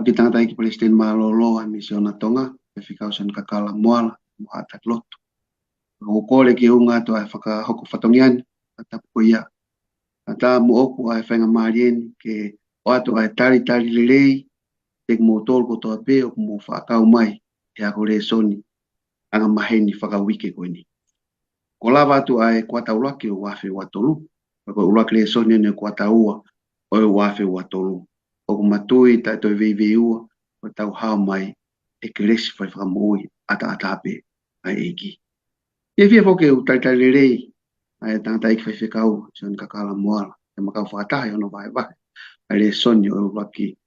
ki tangata ki Palestine malolo mi siona tonga e fikau sen Kakala Moala mo atat lotu o kole ki unga to ai faka hoko fatongian ata poia ata mo oku ai fenga marien ke o ato ai tari lelei tek mo tol ko to ape o mo fakau mai e a Lesoni anga maheni faka wike ko ni ko lava tu ai Kuata ulaki o wafe wa Tolu ko ulaki Lesoni ne Kuata ua o wafe wa Tolu o matui ta to veiu o tau ha mai e kresi fai fa moi ata ape ai eki e via foke o tai lelei ai tanta ik fai kau son Kakala Moala e maka fa ta yo no vai ai Lesoni o ulaki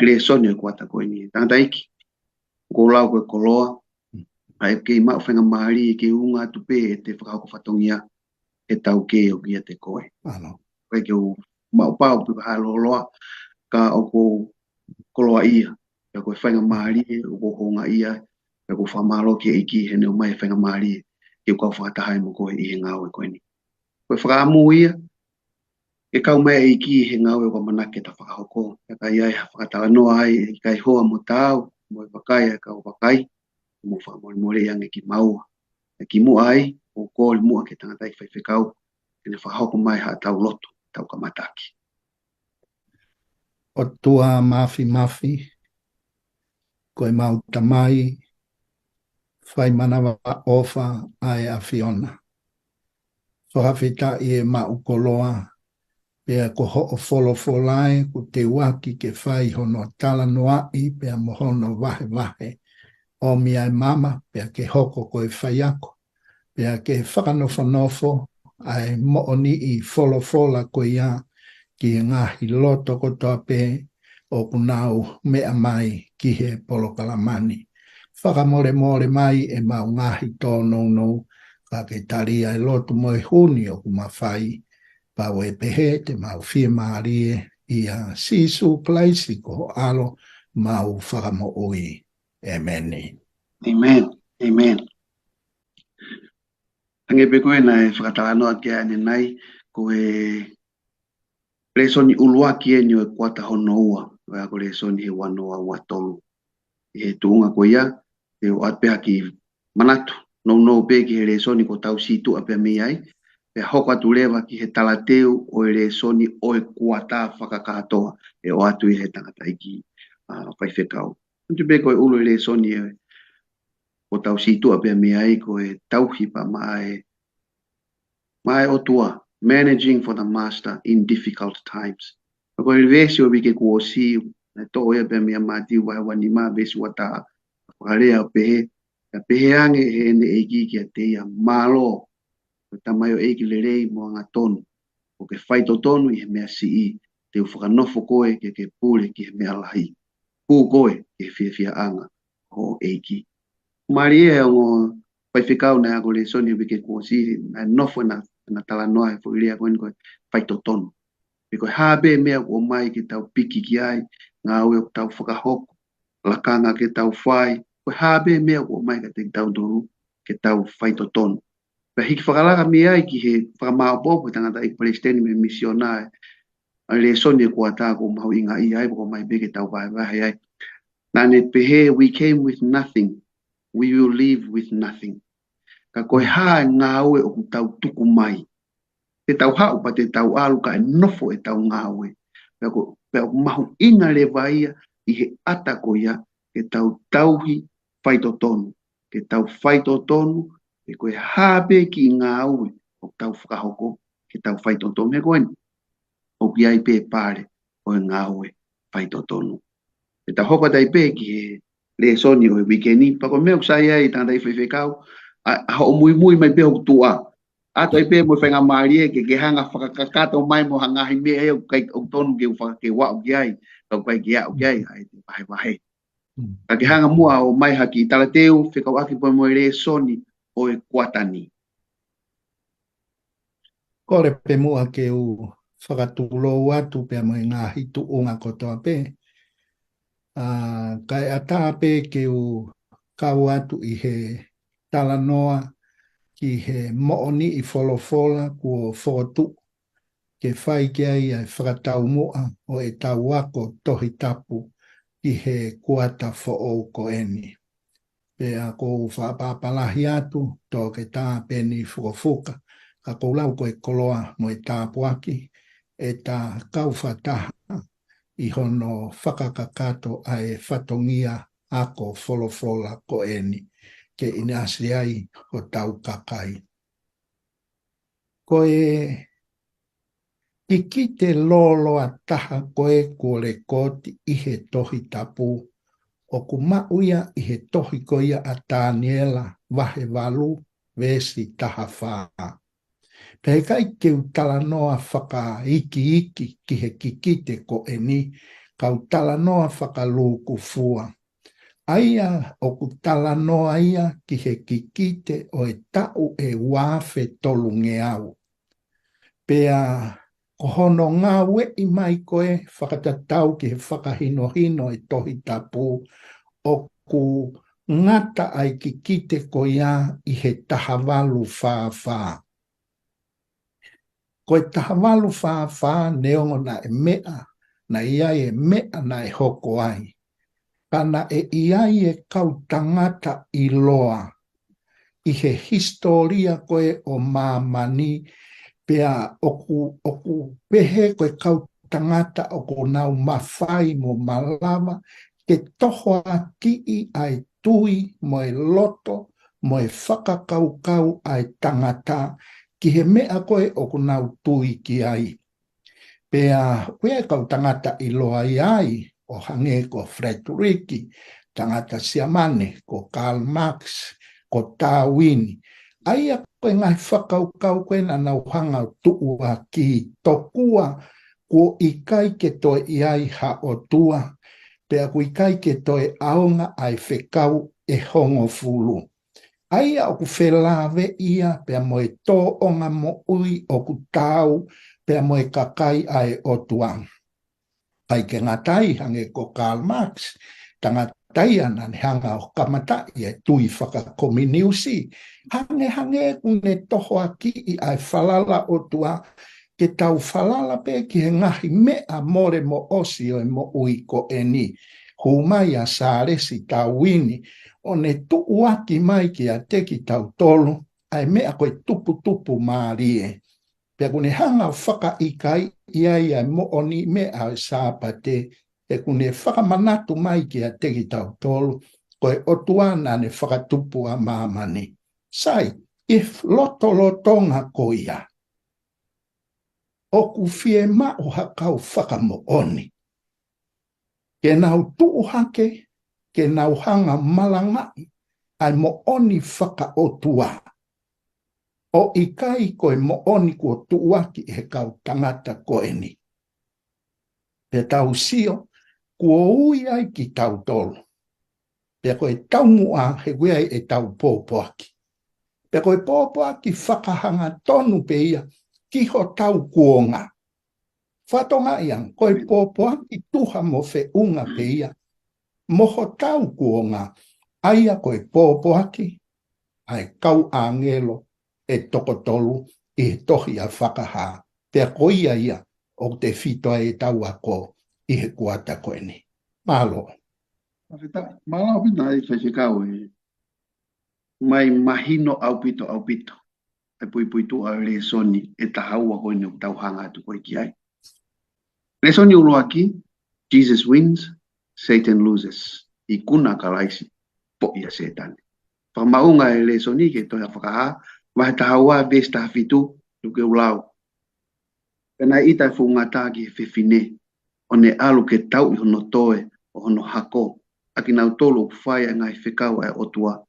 Lesoni o Kuata ko ni tanta ik ko lau ko koloa ai ke ma fenga mari ke unga tupe te fa ko fatongia e tau ke o kia te koe ano ke o ma pa o ha loa ka o ko koloa ia e ko whainga maari o ko honga ia e ko whamalo ki iki he neu mai whainga maari ke ko whakatahai mo koe i he ngau e koe ni koe whakamu ia e kau mai iki he ngau e ko manake ta whakahoko e kai ai whakatala noa ai e kai hoa mo tau mo e whakai e kau whakai mo whamori more iang e ki maua e ki mua ai o kōli mua ke tangata i whaiwhekau e ne whahoko mai ha tau loto tau kamataki o tua mafi koe mau tamai whai manawa ofa ai a Fiona. Whakawhita i e mau koloa pea ko ho o folai ko te waki ke whai hono tala noa i pea mohono wahe o mia e mama pea ke hoko koe whai ako pea ke whakanofo ai mooni i fola koe ia ki ngahi loto ko toa pe o kunau mea mai ki he Polokalamani. Whakamore mai e mau ngahi tō ka ke taria e loto mo e huni o kumawhai pau e pehe te mau fia maarie i a Sisu plaisi ko alo mau whakamo ui. Amen. Amen. Ange pe koe nai whakatala noa kia ane nai koe Lesoni uluaki e ni o Kuata hono ua wea ko Lesoni he wanoa ua Tolu. E tuunga ko ia e o atpea ki manatu no pe ki he Lesoni ko tau situ apea mei ai pe hoko atu lewa ki he talateu o e Lesoni o e Kuata whakakatoa e o atu i he tangata iki whaiwhekau. Antu pe koe ulu e Lesoni e ko tau situ apea mei ai ko e tauhipa mai o tua managing for the master in difficult times. Ko e vesi o bike ko si na to e pe me mati wa wani ma vesi wata whakarea pehe ange he ne eki ki a te ia malo o tamayo eki lerei mo anga tonu o ke whaito tonu i he mea si te u whakanofo koe ke pule ki he mea lahi pu koe ke fia anga o eki mari e o whaiwhekau na ako Lesoni o bike ko si na nofo na tala noa e whuirea koe koe whaito tonu Biko habe mea o mai ke tau piki ki ai, ngā ue o tau whakahoko, lakanga ke tau whai, ko habe mea o mai ke tau doru, ke tau whaito tonu. Pea hiki whakalaka mea ai ki he whakamao popo tangata i Palestine me misionae, a Lesoni e Kuata ko mahu inga i ai, ko mai beke tau vahe ai. Nane pehe, we came with nothing, we will leave with nothing. Ka koe haa ngā ue o tau tuku mai. Te tau hau pa te tau alu ka e nofo e tau ngāwe. Pea mahu inga le vaia i he ata ko ia ke tau tauhi whaito tonu. Ke tau whaito tonu e koe habe ki ngāwe o tau whakahoko ke tau whaito tonu. He koe o ki ai pe pare o e ngāwe whaito tonu. E tau hoka tai pe ki he Lesoni o e wikeni. Pako mea kusai ai tanda i whaiwhekau. A ho mui mai pe o tua. Ato e pe mo whainga maari ke hanga whakakakato mai mo hanga hi mea e o kai o tonu ke whakake wao ki ai, kau kai ki au ki ai, ai te pahe. Ka ke hanga mua o mai haki i talateu, whikau aki po mo e Lesoni o e Kuatani. Kore pe mua ke u whakatulo atu pe mo i ngā hitu unga kotoa pe. Kai ata pe ke u kau atu i he talanoa ki he mooni i fola kua whotu ke whai ki ai ai whakatau mua o e tau ako tohi tapu ki he kuata fo o ko eni. Pea ko whapapalahi atu tō ke tā Peni Fukofuka, ka kou lau koe koloa mo e tā Popoaki, e tā kauwhataha i hono whakakakato ai whatongia ako wholowhola ko eni, ke ina asri ai o tau kakai. Koe i ki te loloa taha koe ko le koti i he tohi tapu, o ku mauia i he tohi koia a Daniela wahe walu vesi taha whaa. Pei kai keu talanoa whaka iki ki he kikite ko eni, kau talanoa whaka lūku fua. Aia o ku talanoa ia ki he kikite o e tau e wāwhe Tolu ngeau. Pea ko hono ngā we i mai koe whakatatau ki he whakahino e tohi tapu, o ku ngata ai ki kite ko ia i he tahawalu whā. Ko e tahawalu whā neongo na e mea, na ia e mea na e hoko ai. Kana e ia e kau tangata i loa, i he historia koe o mamani, pea oku pehe koe kau tangata o ko nau mawhai mo malawa, ke toho a kii ai tui mo e loto, mo e whakakaukau ai tangata, ki he mea koe o ko nau tui ki ai. Pea koe kau tangata i loa i ai, o hange ko Frederiki, tangata Siamane, ko Karl Marx, ko Darwin. Aia koe ngai whakaukau koe na nau hanga tuua ki tokua, ko i kai ke toi i ai ha o tua, pea ko i kai ke toi aonga ai whekau e hongo fulu. Aia o ku whelawe ia, pea mo e tō onga mo ui o ku tau, pea mo e kakai ai o tuang. Pai ke ngatai hange ko Karl Marx, tangatai ana ni hanga o kamatai e tui whakakominiusi, hange kune toho aki i ai whalala o tua, ke tau whalala pe ki he ngahi mea more mo osi o e mo ui ko eni, humai a sāresi tau wini, o ne tuuaki mai ki a teki tau tolu, ai mea koe tupu maarie. Pea kune hanga whaka ikai ia mo oni mea o sāpate, e kune whakamanatu mai ki a teki tau tolu, koe otuana ne whakatupu a mamani. Sai, if lotonga koia, oku fie mao hakau whakamo oni. Ke nau tuuhake, ke nau hanga malangai, ai mo oni whaka otua. O ikai koe mo oni kua tuuaki he kau tangata koe ni. Pe tau sio, kua ui ai ki tau tolu. Pe koe tau mua he weai e tau Popoaki. Pe koe Popoaki whakahanga tonu pe ia, ki ho tau kuonga. Whatonga iang, koe Popoaki tuha mo fe unga pe ia, moho tau kuonga, aia koe Popoaki, ai kau angelo, e toko tolu, i tohi a whakaha. Te koia ia, o te whitoa e tau ako, i he kuata koe ni. Malo. Malo pita i whaisekau e. Mai mahino au pito. E pui tu a Lesoni e tahaua koe ni tau hanga atu koe ki ai. Lesoni uluaki, Jesus wins, Satan loses. Ikuna kalaisi, po ia Setane. Whamaunga e Lesoni ke toia whakaha, wahe tahaua ves tahafitu, luke ulau. Pena ita whungata ki whiwhine, o ne alu ke tau i hono toe, o hono hako, aki nau tolu whaia ngai whekau e otua,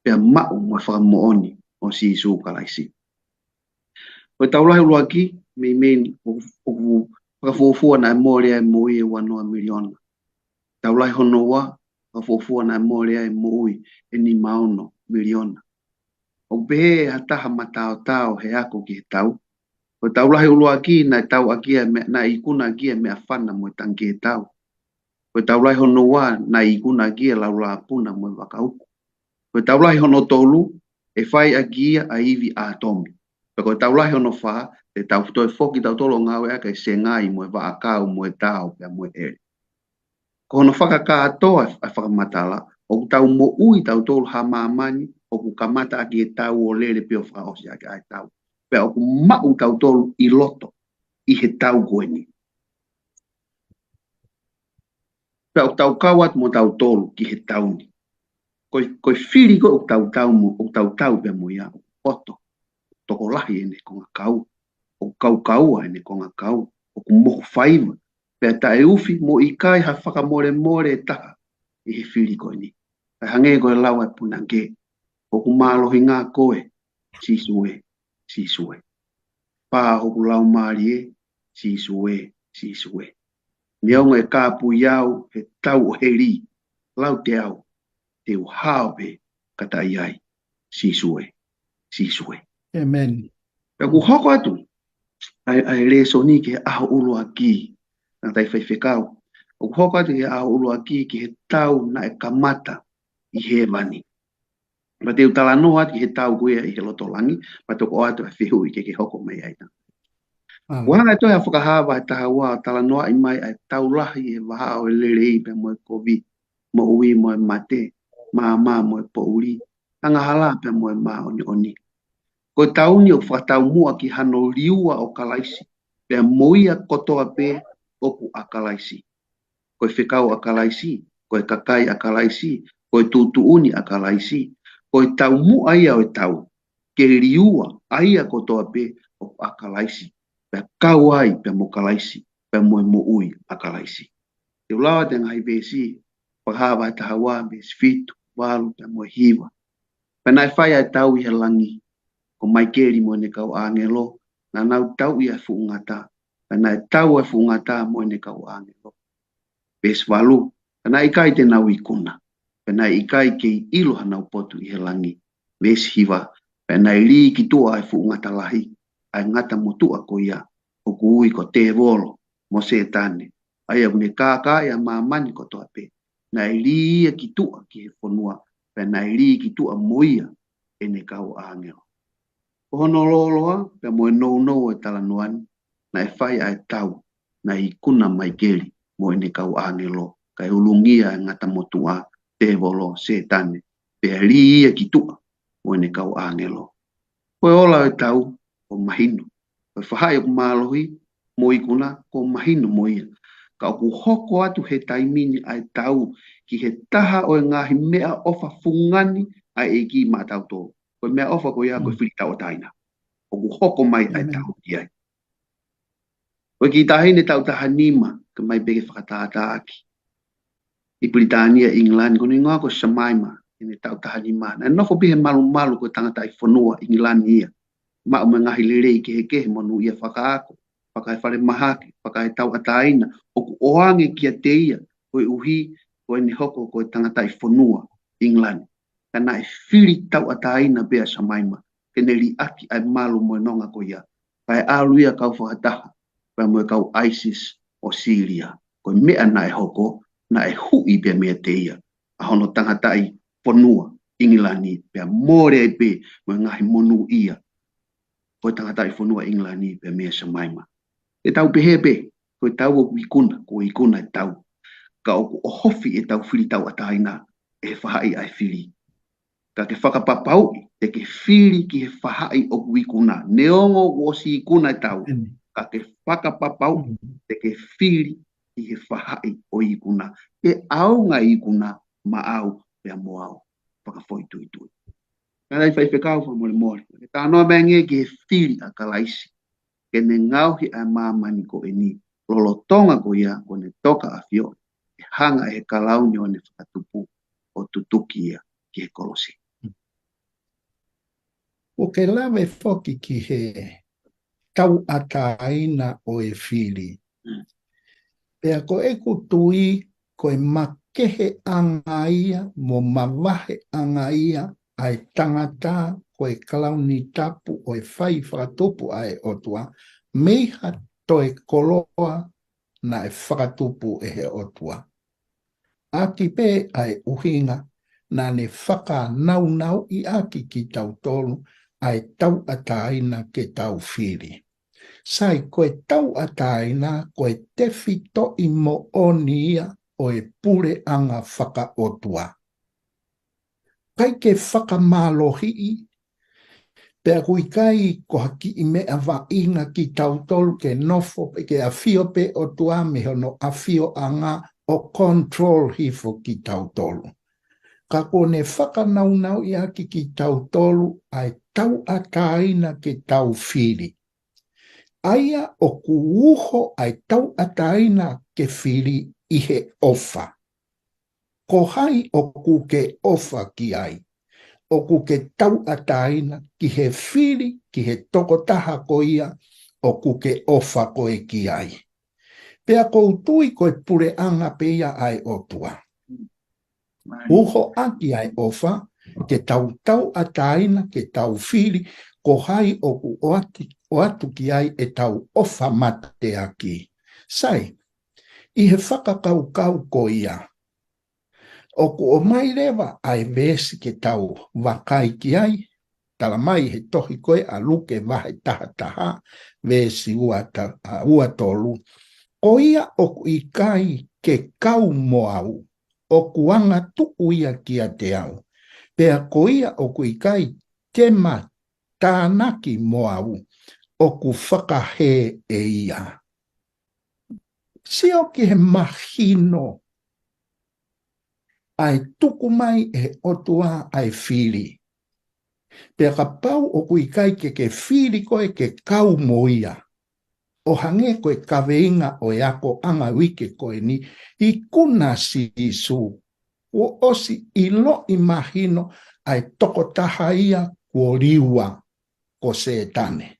pea mau ma whakamooni o Sisu kalaisi. O taulahi uruaki, me mean o whakafofua na moria e moi e wanoa miliona. Taulahi hono wa, whakafofua na moria e moi e ni maono miliona. O pehe hataha matao he ako ki he tau. O taulahi uruaki na tau akia na ikuna akia me afana mo tangi he tau. O taulahi hono wa na ikuna akia laula apuna mo wakauku. O taulahi hono tolu e whai akia a iwi a atomi. Peko taulahi hono wha, te tau futo e foki tau tolo ngawe aka e se ngai mo e wa akau mo e tau pia mo e ere. Ko no whakakātoa ai whakamatala, o ku tau mo ui tau tolu hamamani, o ku kamata aki e tau o lele peo whaosi aki ai tau. Pea o ku mau tau tolu I loto, I he tau koeni. Pea o tau kawat mo tau tolu ki he tau ni. Koi whiri ko o tau tau pea mo ia, poto, toko lahi ene konga kau, o kau kaua ene konga kau, o ku mohu whaiva, pea ta e ufi mo I kai ha whakamore more e taha, I he whiri ko ni. Ai hange koe lau e punange, o ku mālohi ngā koe, Sisu e. Pā o ku lau maari e, Sisu e. Neonga e kāpu iau, he tau o heri, lau te au, te u hao pe, kata iai, Sisu e. Amen. Pea ku hoko atu, ai Lesoni ke aho Ulungia, na tai whaiwhekau. O ku hoko atu ke aho Ulungia ki he tau na e kamata I he mani. Ma te utala no atu he tau kuia I he lotolangi, ma toko atu e whihu I ke hoko mai aina. Wahanga e toi a whakahawa e taha wā tala noa I mai ai tau lahi e waha o e lerei pe mo e kovi, mo ui mo e mate, ma mo e pouri, anga hala pe mo e ma oni. Ko tauni o whakatau mua ki hano liua o kalaisi, pe moia kotoa pe oku a kalaisi. Ko whekau a kalaisi, ko kakai a kalaisi, ko tutuuni a kalaisi, ko tau mua ia o tau, ke liua aia kotoa pe oku a kalaisi. Pe kau ai pe mo kalaisi, pe mo ui a kalaisi. Te ulawa te ngai besi, whakahawa e tahawa, besi fitu, walu, pe mo hiwa. Pe nai whai ai tau I he langi, ko mai keri mo ne kau angelo, na nau tau I a fuungata, pe nai tau a fuungata mo ne kau angelo. Besi walu, pe nai ikai te nau Ikuna, pe nai ikai ke ilo hanau potu I he langi, besi hiwa, pe nai li ki tua ai fuungata lahi, ai ngata motua ko ia, o kui ko te volo, mo Setane, ai au ne kākai a mamani ko toa pe, na li ki tua ki he whanua, pe na li ki tua moia, e ne kau angelo. Ko hono loloa, pe mo e no e tala noani, na e whai ai tau, na Ikuna mai keri, mo e ne kau angelo, kai Ulungia e ngata motua, te volo, Setane, pe li ki tua, mo e ne kau angelo. Koe ola e tau, o mahino. Koe whahai o kumalohi, mo Ikuna, ko mahino mo ia. Ka oku hoko atu he taimini ai tau, ki he taha o ngahi mea ofa fungani, ai e ki ma tau tō. Koe mea ofa ko ia, koe whiri tau o taina. Oku hoko mai ai tau ki ai. Koe ki tahine tau taha nima, ke mai peke whakatata aki. I Britania, England, kono ingoa ko Samaima, ine tau taha nima. Na nofo bihe malu ko tangata I whanua, England ia. Ma o ngahi lerei ke he monu ia whakaako, whakai whare mahake, whakai tau ataina, o ku oange kia te ia, koe uhi, koe ni hoko, koe tangata I whanua, England. Kana e whiri tau ataina bea Samaima, kene li aki ai malu mo nonga ko ia, kai alu ia kau whakataha, kai mo kau ISIS o Syria, koe mea na e hoko, na e hui bea mea te ia, a hono tangata I whanua, England, bea more e be, mo ngahi monu ia, ko tangata I whanua England pe mea Samaima. E tau pehepe, ko tau o Ikuna, ko Ikuna e tau. Ka o hofi e tau whiri tau ataina, e whahai ai whiri. Ka ke whakapapau, te ke whiri ki he whahai o Ikuna. Neongo o si Ikuna e tau. Ka ke whakapapau, te ke whiri ki he whahai o Ikuna. E au ngā Ikuna, ma au, pea mo au. Whakafoi tui. Kārai whai whekau wha mole. Tā noa mengi ki he whiri a kalaisi. Ke ne ngauhi a mamani ko e ni. Lolo tonga ko ia ko ne toka a fio. E hanga e kalauni o ne whakatupu o tutuki ia ki he kolosi. O ke lawe whoki ki he tau ataina o e whiri. Pea ko e kutui ko e makehe anga ia, mo mawahe anga ia, ai tangata ko e kalauni tapu o e whai whakatupu ai otua, meiha to e koloa na e whakatupu e he otua. Aki pe ai uhinga na ne whaka nau I aki ki tau tolu ai tau ataina ke tau whiri. Sai koe tau ataina, koe te whito I mo oni ia, o e pure anga whakaotua. Kai ke whakamalohi pea kui kai ko haki I mea wa inga ki tautolu ke nofo pe ke awhio pe o tua me hono awhio anga o control hifo ki tautolu. Ka kone whakanaunau I haki ki tautolu ai tau ataina ke tau whiri. Aia o ku uho ai tau ataina ke whiri I he ofa. Ko hai o ku ke ofa ki ai. O ku ke tau ataina ki he whiri ki he tokotaha ko ia o ku ke ofa ko e ki ai. Pea kou tui ko e pure anga pe ia ai otua. Uho aki ai ofa ke tau ataina ke tau whiri ko hai o ku o atu ki ai e tau ofa mate aki. Sai, I he whakakau ko ia. O ku o mai rewa ai vesi ke tau wakai ki ai, tala mai he tohi koe a luke wahe taha vesi ua tolu. O ia o ku I kai ke kau moau, o ku anga tuku ia ki a te au. Pea ko ia o ku I kai tema tānaki moau, o ku whakahe e ia. Sio ki he mahino, ai tuku mai e otua ai whiri. Pea ka pau o kui kai ke whiri koe ke kau moia. O hange koe kaweinga o eako anga wike koe ni Ikuna Sisu. O osi ilo I mahino ai toko taha ia kua riua ko Setane.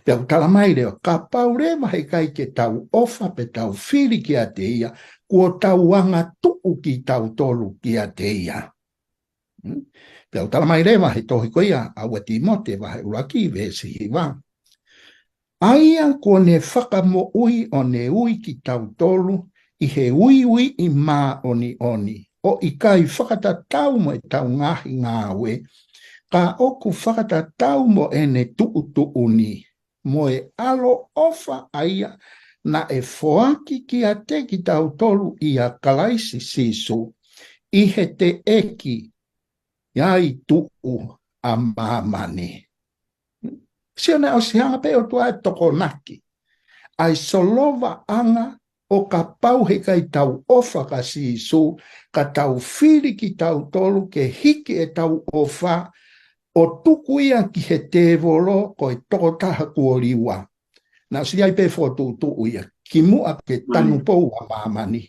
Pea utala mai reo, ka pau rewa he kai ke tau ofa pe tau whiri ki a te ia, kua tau anga tuku ki tau tolu ki a te ia. Pea utala mai rewa he tohi ko ia, a wati mote wahe uraki vesi hiwa. Aia ko ne whakamo ui o ne ui ki tau tolu, I he ui I mā oni. O I kai whakatatau mo e tau ngahi ngāwe, ka oku whakatatau mo e ne tuu ni. Mo e alo ofa aia na e foaki ki a te ki tau tolu I a kalaisi Sisu, I he te eki iai tuu a mamani. Sione o sihanga pe o tua e toko naki. Ai solova anga o ka pau he kai tau ofa ka Sisu, ka tau whiri ki tau tolu ke hiki e tau ofa, o tuku ia ki he te volo ko e toko taha kua riwa. Nā si ai pe whotu ia, ki mua ke tanu pou a mamani.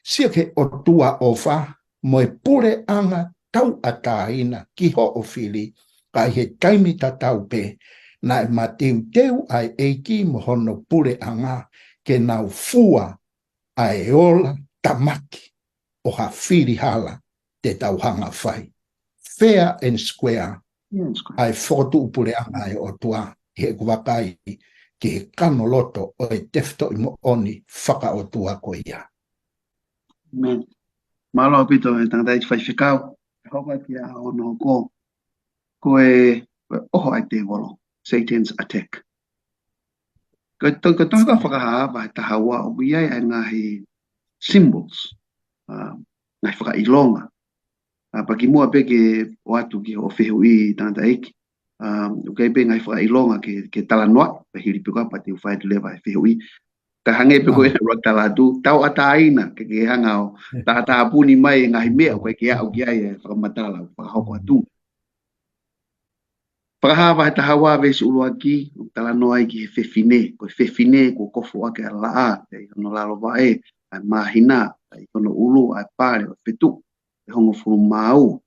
Sia ke o tua ofa, mo e pure anga tau ataina ki ho o whiri, ka he taimi ta tau pe, na e mateu ai eiki mo hono pure anga, ke nau fua ai ola tamaki o ha whiri hala te tau hanga whai. Fair and square. Ai whotu upure anga e o tua, he kuwakai ki he kano loto o e tefto I mo oni whaka o tua ko ia. Amen. Malo pito e tangata I whaiwhikau, hoka ki a ono ko e oho ai te wolo, Satan's attack. Ko tohi ka whakahawa e tahawa o iai ai ngahi symbols, ngai whakailonga. Paki mua pe ke o atu ki o whehu I tangata eki. Ukai pe ngai whakailonga ke tala noa, pe hiri pika pati u whai lewa e whehu I. Ka hange pe koe roa tala tu, tau ataina ke hanga o ta puni mai ngahi mea koe ke au ki ai e whakamatala o whakahoko atu. Whakahawa he tahawa vesi uluaki, tala noa I ki he whewhine, ko kofu ake a laa, e hono lalo wae, ai mahina, ai hono ulu, ai pare, o whetu, e hongo furu mau.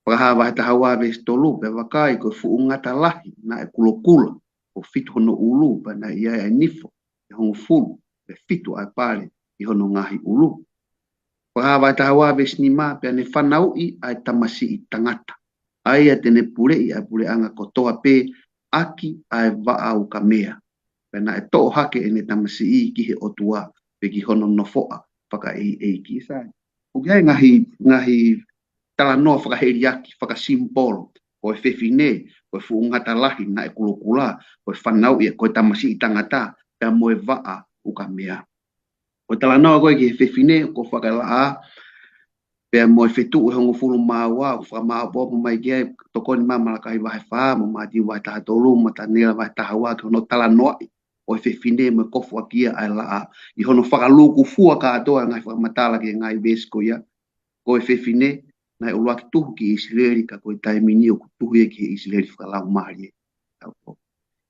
Whakahawa he tahawa vesi Tolu, pe wakai, ko fuungata Lahi, na e kulokula, o fitu hono ulu, pa na ia e nifo, e hongo furu, pe fitu ai pare, I hono ngahi ulu. Whakahawa he tahawa vesi ni ma, pe ane whanau I, ai tamasi I tangata. Aia tene pure I a pure anga kotoa pe aki ai waa au ka mea. Pena e to'o hake ene tamasi I ki he otua pe ki hono nofoa whaka ki sai. Ukiai ngahi tala noa whakaheri aki, whakasimpolo, ko e whewhine, ko e fuungata Lahi na e kulokula, ko e whanau I ko e tamasi I tangata, pea moe waa u ka mea. O tala noa koe ki whewhine ko whakala pea mo whetu e hongo fulu māua, ko whakamāpopo mai kia toko ni mama kai wahe wha, mo mati wahe taha Tolu, mo ta nera wahe taha wā, ki hono tala noa o whewhine mo Popoaki ai la I hono whakaluku fua katoa ngai whakamatala ki ngai vesko ia, ko whewhine nai uluaki tuhu ki Israeli ka koe taimini o kutuhu e ki Israeli whakalau maari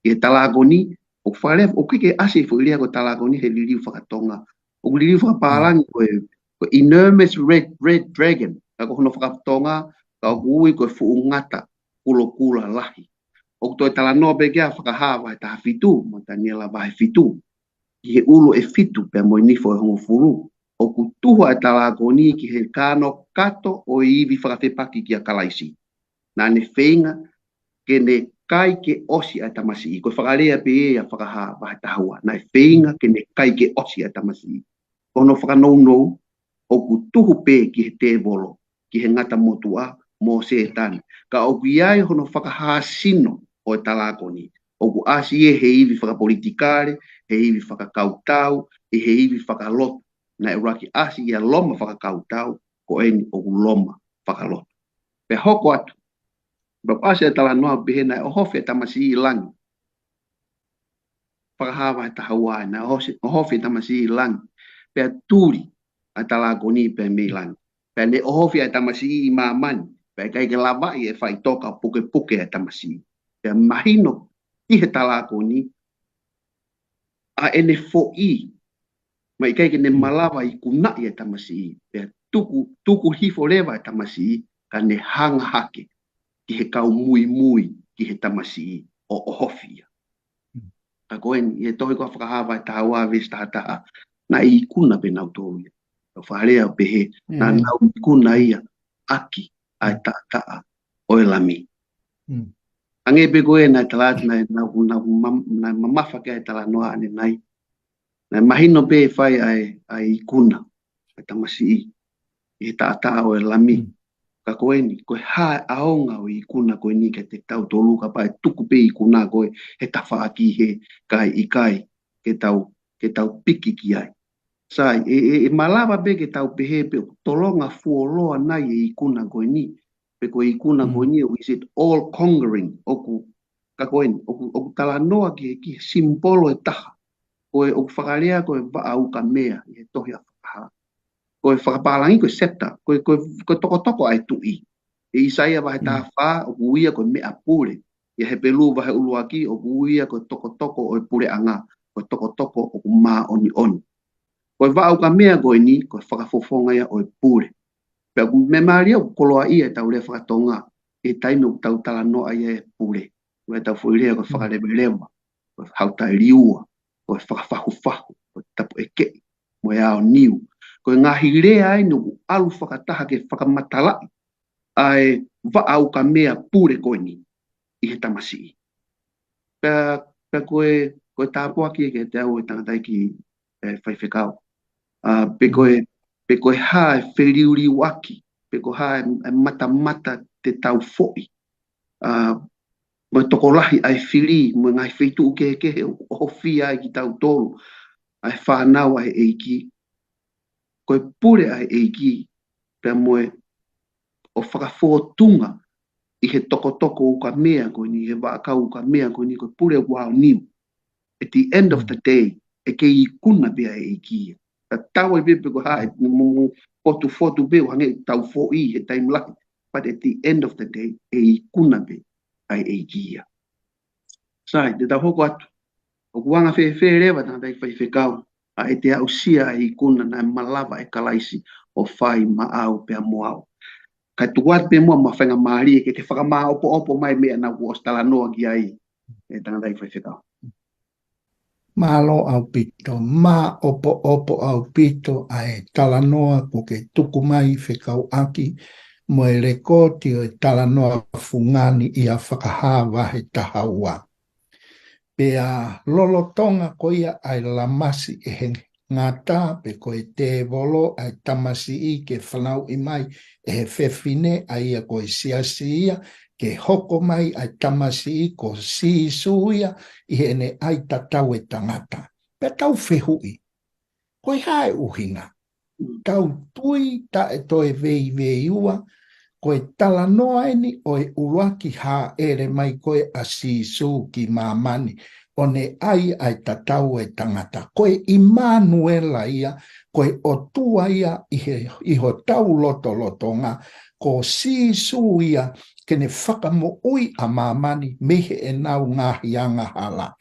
e talagoni o whare o kike ase fo ilia ko talagoni he liliu whakatonga o liliu whakapalangi ko enormous red dragon ka ko hono whakatonga ka o ui ko fuungata kulo kula lahi o to tala no be kia whakahawa ta fitu mo taniela vai fitu ki he ulu e fitu pe mo ni fo hongo furu o kutuhu a talagoni ki he kano kato o iwi whakawhepaki ki a kalaisi na ne whenga ke ne kai ke osi a tamasi ko whakarea pe e a whakaha wahe tahua na whenga ke ne kai ke osi a tamasi kono whakanou nou o kutuhu pe ki he te bolo ki he ngata motua mo Setane ka o kiai hono whakaha sino o talagoni o ku asi e he iwi whakapolitikare he iwi whakakautau he iwi whakalot na e raki asi ia loma whakakautau ko eni o ku loma whakalot pe hoko atu ba ase tala noa behena o hofe tamasi I langi whakahawa ta hawa na o hofe tamasi I langi pe turi a talagoni pe me langi pe ne o hofe tamasi I mamani pe kai ke lava I e whai toka puke a tamasi pe mahino I he talagoni a ene fo'i mai kai ke ne malawa Ikuna I tamasi pe tuku hifo lewa tamasi ka ne hanga hake ki he kau mui ki he tamasi o hofia. A koen, I e tohi kua whakahawa e tahawa ves taha na Ikuna pe nau tōu ia. O wharea pe he, na nau Ikuna ia, aki, ai taa o e lami. Ange pe koe na talat na mamafa kia e tala noa ane nai. Na mahino pe e whai ai Ikuna, e tamasi I he taa o e lami. Ka koe ni, koe hae aonga o Ikuna koe ni ke te tau Tolu ka pae tuku pe Ikuna koe he tawhaaki he kai I kai ke tau piki ki ai. Sai, e malawa pe ke tau pehe pe tolonga fuoloa nai e Ikuna koe ni. Pe koe Ikuna koe ni, is it all conquering oku, ka koe ni, oku tala noa ki simbolo e taha. Koe oku whakarea koe waa au ka mea I he tohi a whakaha. Koe whakapalangi koe septa, koe toko ai tui. E Isaia wahe tā whā, o kuia koe mea pure. Ia he pelu wahe uluaki, o kuia koe toko o e pure anga, koe toko o ku maa oni. Koe wau ka mea koe ni, koe whakafofonga ia o e pure. Pea ku me maria o koloa ia tau rea whakatonga, e taime o tau tala noa ia e pure. Koe tau whuirea koe whakarewelewa, koe hauta e riua, koe whakafahu, koe tapu e kei, mo e ao niu. Koe ngahi rea ai no alu whakataha ke whakamatala ai au ka mea pure koe ni I he tamasi. Pea koe tāpoaki ke te au e tangatai ki whaiwhekau. Pe koe hae whiriuri waki, pe koe hae mata te tau fo'i. Mo tokolahi ai whiri, mo ngai whitu ke o hofi ai ki tau Tolu, ai whanau ai eiki. Koe pure ai eiki, pea moe o whakafotunga I he toko o ka mea koe ni, he wakau ka mea koe ni, koe pure wau niu. At the end of the day, e ke Ikuna bea e eiki. Ta tau e bepe ko hae, fotu be, hange tau fo'i he time lahi. But at the end of the day, e Ikuna be ai eiki. Sai, te tau hoko atu. O kuanga whewhe rewa tanga tai whaiwhekau. A e te au sia e Ikuna na malawa e kalaisi o whai maau pea moau. Kai tuat pe mua mawhenga maari ke te whakamaa opo mai mea na kuos tala noa ki ai. E tanga tai whaiwhekau. Malo au pito, ma opo au pito ai tala noa ko ke tuku mai whekau aki mo e rekoti o e tala noa fungani I a whakahawa he tahaua. Pea lolotonga ko ia ai lamasi e he ngata pe ko e te volo ai tamasi I ke whanau I mai e he whewhine ai ia ko e siasi ia ke hoko mai ai tamasi ko Sisu ia I he ne ai tatau e tangata. Pe tau whehui. koe hae uhinga. Tau tui ta e toi vei ua, koe tala noa eni o e uruaki ha ere mai koe a Sisu ki mamani, o ne ai tatau e tangata. Koe Immanuela ia, koe o tua ia iho tau loto ngā, ko Sisu ia, kene whakamo ui a mamani, mehe e nau ngahi anga hala.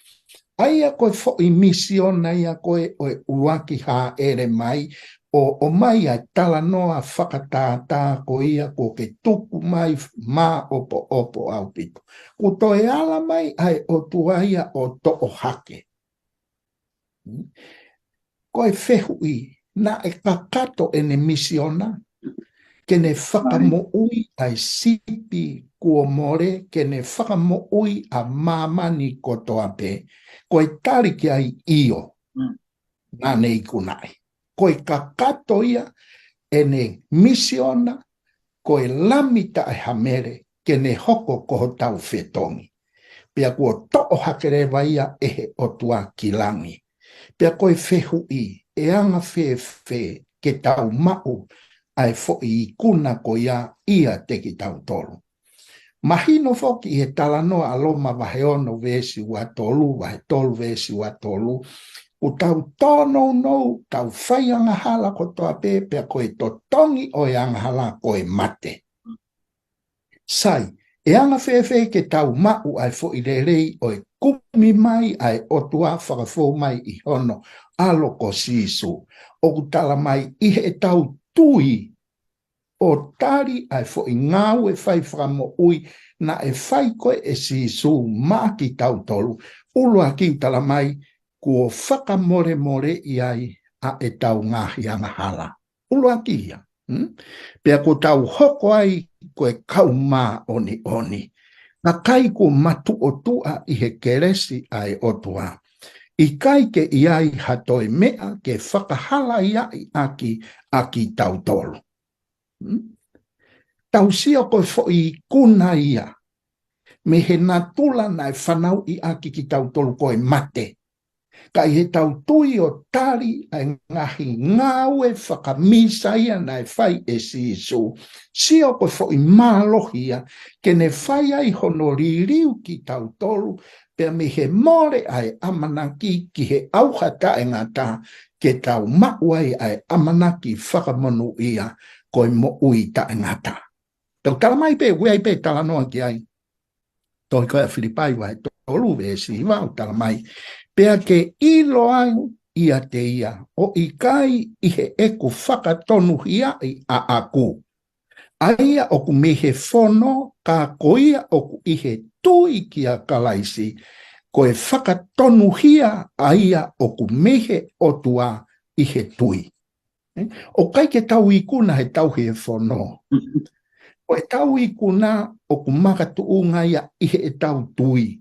Aia koe fo i misiona ia koe o e uruaki ha ere mai, o mai ai tala noa whakatātā ko ia ko ke tuku mai mā opo au pito. Ko toe ala mai ai o tuaia o to'o hake. Koe whehui na e kakato ene misiona, kene whakamoui ai sipi kua more, kene whakamoui a mamani kotoa pe, koe tariki ai io, nā nei kunai. Koe kakato ia, ene misiona, koe lamita e hamere, kene hoko koho tau whetongi. Pea kua to'o hakerewa ia ehe o tua kilangi. Pea koe whehui, e anga whe ke tau mau, ai fo i kuna ko ia teki tau tolu. Mahino foki he talanoa aloma waheono vesi wa tolu, wahe tolu vesi wa tolu, o tau tono no, tau whai anga hala ko toa pepea koe to tongi o e anga hala koe mate. Sai, e anga whewhe ke tau mau ai fo i rei o e kumi mai ai o tua whakafo mai i hono alo ko Sisu. O kutala mai ihe e tau tui o tari ai fo i ngau e whai whakamo ui na e whai koe e Sisu maa ki tau tolu. Ulua ki utala mai kua whakamore i ai a e tau ngahi anga hala. Ulua ki ia. Pea ko tau hoko ai koe kau mā oni. Na kai ko matu o tua i he keresi ai o tua. I kai ke iai hatoi mea ke whakahala iai aki tau tolu. Tau sia koe fo i kuna ia. Me he natula nai whanau i aki ki tau tolu koe mate. Kai he tau tui o tari ai ngahi ngāue whakamisa ia nai whai e Sisu. Sia koe fo i mālohia ke ne whai ai hono ririu ki tau tolu pea me he more ai amanaki ki he auhata e ngata ke tau mauai ai amanaki whakamonu ia koe mo ui ta e ngata. Tau tala mai pe, ui ai pe tala noa ki ai. Toi koe a Filipai wai tolu vesi wau tala mai. Pea ke ilo ai ia te ia, o i kai i he eku whakatonu hia i a aku. Aia oku me he whono, ka koia oku i he tui ki a kalaisi, koe whakatonu hia aia oku mehe otua i he tui. O kai ke tau Ikuna he tau he whono. O e tau Ikuna oku makatu unga ia i he tau tui.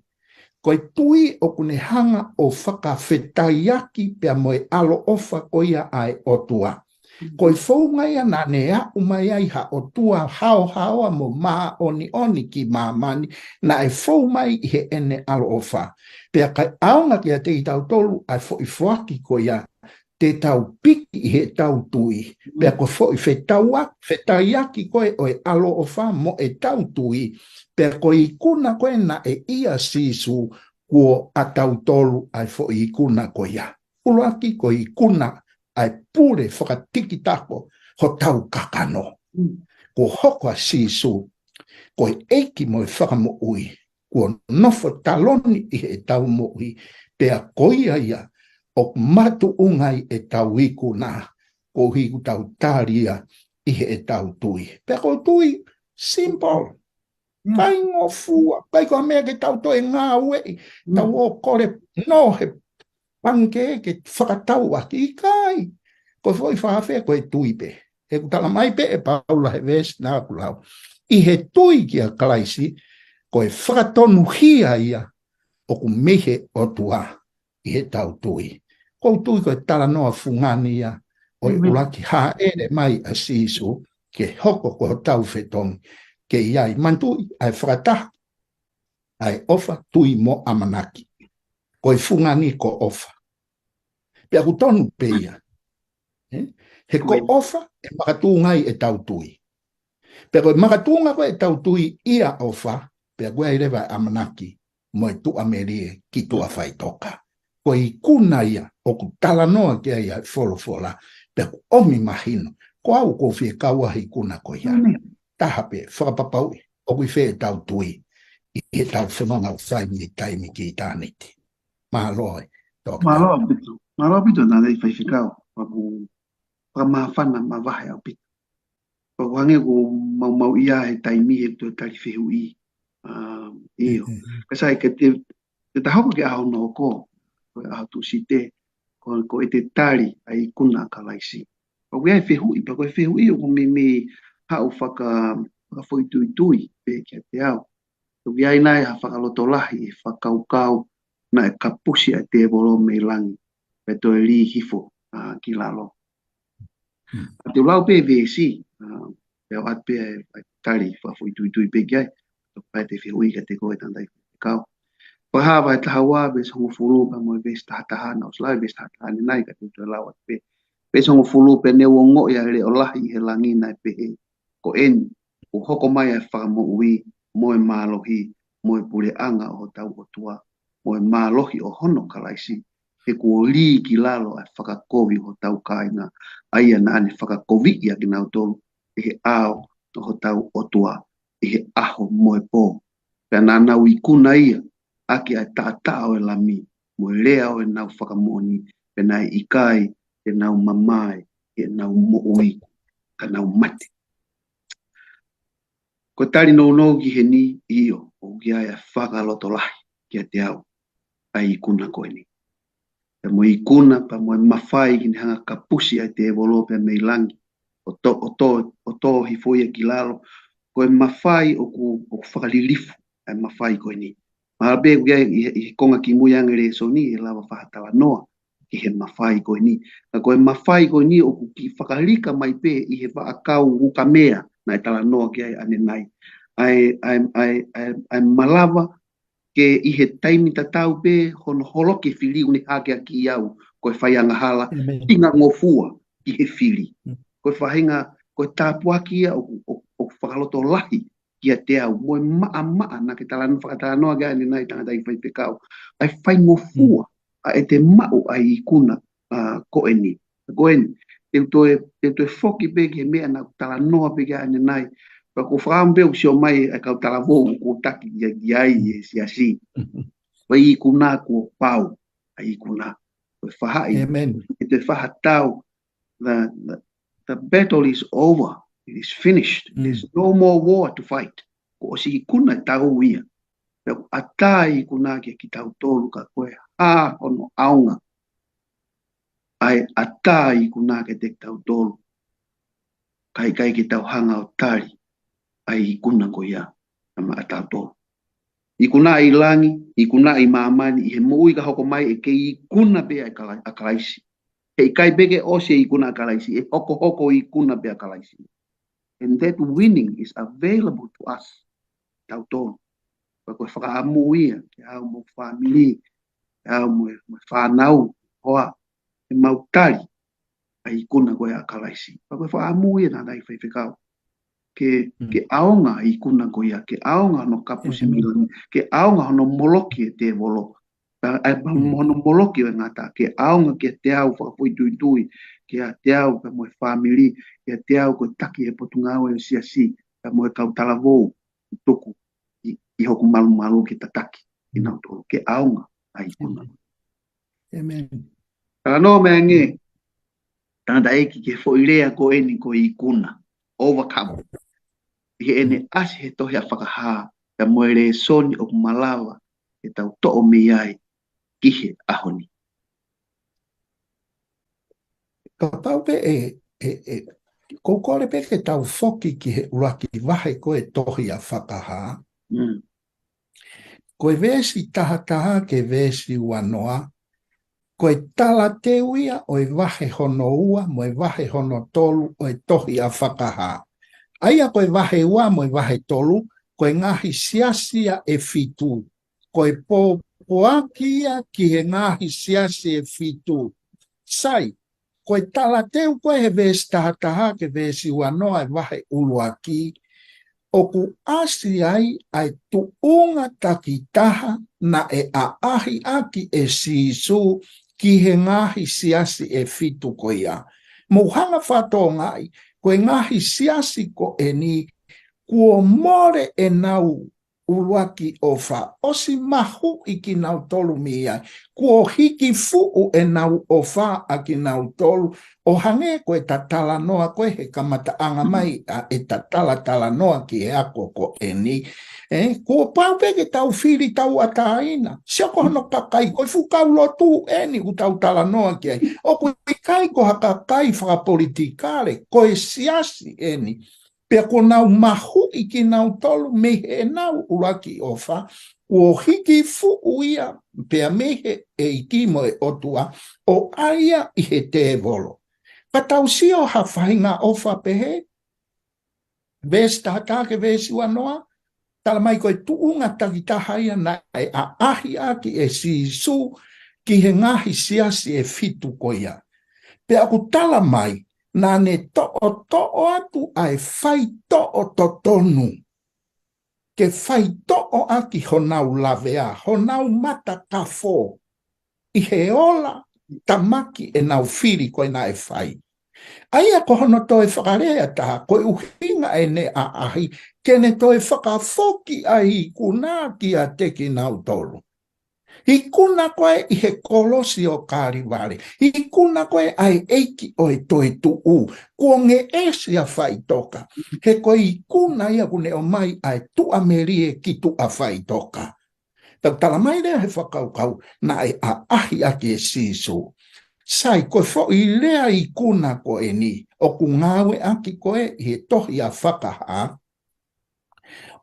Koe tui o kune hanga o whakawhetaiaki pia moe alo ofa koia ai otua. Koe whaunga ia nā nea umai ai ha otua hao mo maa oni ki mamani na e whaumai i he ene alo ofa. Pia kai aonga kia te i tau tolu ai fo i whaki koia te tau piki i he tau tui. Pea koe fo i whetaiaki koe o e alo ofa mo e tau tui. Pea koe Ikuna koe na e ia Sisu kua a tau tolu ai fo i Ikuna koe ia. Uloaki koe Ikuna ai pure whakatiki tako ho tau kakano. Ko hoko a Sisu koe eiki mo e whakamo ui. Kua nofo taloni i he tau mo ui. Pea koe ia o matu ungai e tau Ikuna ko hiku tau taria i he tau tui. Pea koe tui simple. Kai ngō fua, kai koa mea ke tau toi ngā ue, tau o kore no he pange ke whakatau aki i kai. Ko foi whawhea koe tui pe. E kutala mai pe e paula he vesi nā kulau. I he tui ki a kalaisi, koe whakatonu hia ia o ku mehe o tua i he tau tui. Ko tui koe tala noa fungani ia o i uraki ha ere mai a Sisu ke hoko ko tau whetongi. Ke iai mantui ai whakataha, ai ofa tui mo amanaki. Koe fungani ko ofa. Pea ku tonu peia, He ko ofa e makatungai e tautui. Pero e makatunga ko e tautui ia ofa, pe koe i lewa amanaki mo e tu amerie ki tua whaitoka. Ko i kuna ia, o ku tala noa kia ia e wholofola, pe ku omi mahino, ko au ko fie kaua hi kuna ko ia. Taha pe, whakapapau, o kui whee tautui, i he tau whanonga o whaimi i taimi ki i tāniti. Mahaloa, tōki tau. Mahaloa pito nā rei whaiwhikau, whakamahawhana ma wahe au pito. Wange ko mau ia he taimi he to tari whehu i. Iyo. Kasai ke te tahoko ke aho no ko aho tu si te ko e te tari ai kuna kalaisi. Ko ia whehu i, pa ko e whehu i o me hau whakawhoitui pe kia te au. Ko ia nai ha whakaloto lahi e whakaukau na e kapusi a te bolo me langi. Pe to e li hifo ki lalo. Te lau pe vesi, pe au at pe tari whakawhoitui pe kia. Pai te whiui ka te koe tandai kau. Paha vai tahawa be songo fulu pa mo be tahataha na uslai be tahataha ni nai ka te lawat pe. Be songo fulu pe ne wongo ya le olahi he langi nai pe he. Ko en o hoko mai e whakamo ui mo e mālohi mo e pure anga o tau o tua. Mo e mālohi o hono kalaisi. He ko li ki lalo e whakakovi o tau kaina. Aia na ane whakakovi ia ki nau tolu. He ao o tau o tua. He aho mo e pō. Pena nau Ikuna ia, aki ai tātao e lami, mo e lea o e nau whakamoni, pena e ikai, e nau mamai, e nau mo'ui, ka nau mate. Ko tari nou ki he ni iyo, o ki ai a whakaloto lahi, ki a te au, ai Ikuna koe ni. E mo Ikuna, pa mo e mawhai ki ni hanga kapusi ai te evolope me ilangi, o to hifoia ki lalo, ko e mawhai o ku whakalilifu e mawhai koe ni. Mahabe i konga ki muianga Lesoni e lawa whahatala noa ki he mawhai koe ni. Ka ko e mawhai koe ni o ku ki whakalika mai pe i he whaakau uka mea na e tala noa ki ai ane nai. Ai malawa ke i he taimi tatau pe hono holo ke whili uni hake a ki au ko e whaianga hala tinga ngofua ki he whili. Ko e whahinga ko e tāpuaki ia o whakaloto lahi ki a te au. Mo e maa na ke talanu whakatala noa gai ni nai tangata i whaipekau. Ai whai ngofua a e te mau ai Ikuna ko e ni. Ko e ni. Te toe whoki pe ke mea na tala noa pe gai ni nai. Pa ko whakambe o sio mai a kau tala vou ko taki i ai e si asi. Wa Ikuna ko pau a Ikuna. Ko e whahai. E te whahatau. The battle is over. It is finished. There's no more war to fight. Ko si Ikuna tau ia. Pero ata Ikuna ki tau Tolu ka koe ha ono aunga. Ai ata Ikuna ke te tau Tolu. Kai ki tau hanga o tari. Ai Ikuna ko ia. Ama ata Tolu. Ikuna i langi, Ikuna i maamani, i he mui ka hoko mai e ke Ikuna be a kalaisi. He kai bege o se Ikuna a kalaisi. E hoko Ikuna be a kalaisi. And that winning is available to us. Tau tōnu. Ko whakaamu ia, ke au mo whamili, ke au mo whanau, hoa, e mautari, a Ikuna koe a kalaisi. Ko whakaamu ia nā nai whaiwhikau. Ke aonga Ikuna koe ia, ke aonga no kapusi milani, ke aonga hono moloki e te volo. Hono moloki e ngata, ke aonga ke te au whakapoitui, ke a te au ka mo whamili, ke a te au ko taki e potungau e siasi, ka mo e kau talavou, tuku, i hoku malu ke tataki, i nau tōru, ke aonga a Ikuna. Amen. Tala no mea nge, tanda eki ke whoirea ko eni ko Ikuna, overcome. I ene asi he tohe a whakaha, ka mo e Lesoni o kumalawa, e tau to'o me ai, kihe ahoni. Ka pau pe ko kore pe ke tau whoki ki he uraki wahe ko e tohi a whakaha. Ko e vesi taha ke vesi wanoa, ko e tala te uia o e wahe hono ua, mo e wahe hono tolu o e tohi a whakaha. Aia ko e wahe ua mo e wahe tolu, ko e ngahi siasia e fitu. Ko e Popoaki ia ki he ngahi siasia e fitu. Sai, koe tala teu koe he vesi tahataha ke vesi wanoa e wahe Uluaki, o ku asi ai tuunga takitaha na e aahi aki e Sisu ki he ngahi siasi e fitu ko ia. Muhanga whatonga ai, koe ngahi siasi ko e ni kua more e nau Uluaki o wha osi mahu i ki nau tolu mi ai. Kua hiki fuu e nau o wha a ki nau tolu. O hange koe ta tala noa koe he kamata anga mai a e ta tala noa ki e ako ko e ni. Kua pau peke tau whiri tau ataina. Siako hano kakai koe fukau lotu e ni u tau tala noa ki ai. O koe kai ko haka kai whakapolitikare koe siasi e ni. Pea ko nau mahu i ki nau tolu mehe e nau Uluaki o wha. O hiki fuu ia pea mehe e iki mo e otua o aia i he te volo. Katau sio ha whahinga o wha pehe. Ves tata ke vesi wanoa. Tala mai koe tuunga takitaha ia na e a ahi aki e Sisu ki he ngahi siasi e fitu ko ia. Pea ku tala mai na ne to'o atu ai whai to'o totonu. Ke whai to'o aki honau lavea, honau mata kafo. I he ola tamaki e nau whiri koe na e whai. Aia ko hono toi whakarea taha, koe uhinga e ne a ahi, kene toi whakafoki a Ikuna ki a teki nau tolu. Ikuna koe i he kolosi o kāriware. Ikuna koe ai eiki o e toi tuu. Kua nge esi a whai toka. He koe Ikuna ia kune o mai ai tu amerie ki tu a whai toka. Tau tala mai rea he whakaukau na e a ahi aki e Sisu. Sai koe fo i lea Ikuna koe ni. O ku ngawe aki koe i he tohi a whakaha.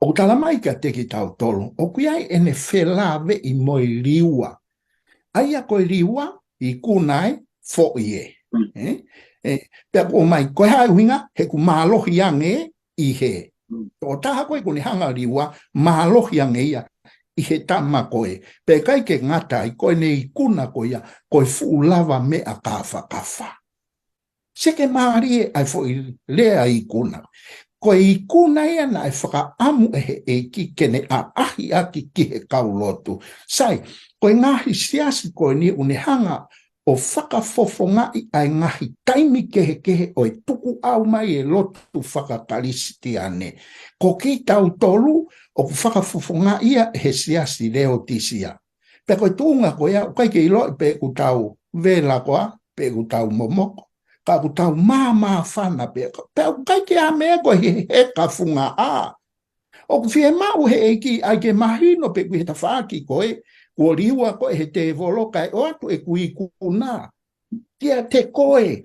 O tala mai ka teki tau tolu, o kuiai ene whelawe i moi riua. Aia koe riua, i kunai, fo i e. Pea o mai koe hai winga, he ku mālohi ange i he. O taha koe kuni hanga riua, mālohi ange ia, i he tama koe. Pea kai ke ngata i koe ne i kuna koe ia, koe fu lava me a kafa. Seke maarie ai fo i lea i kuna. Ko Ikuna ia na e whakaamu e he eiki kene a ahi aki ki he kaulotu. Sai, koe ngahi siasi koe ni unehanga o whakafofongai ai ngahi taimi kehe o e tuku au mai e lotu whakakalisi ane. Ko ki tau tolu o whakafofongai ia he siasi leo tisia. Pe koe tuunga koe au, kai ke ilo pe ku tau vela koa, pe ku tau momoko. Ka ku tau mama whana pe kai ke a mea koe he ka funga a. O ku whie mau he eiki ai ke mahino pe ku he ta whaki koe, kua riua koe he te volo kai o atu e ku Ikuna. Tia te koe,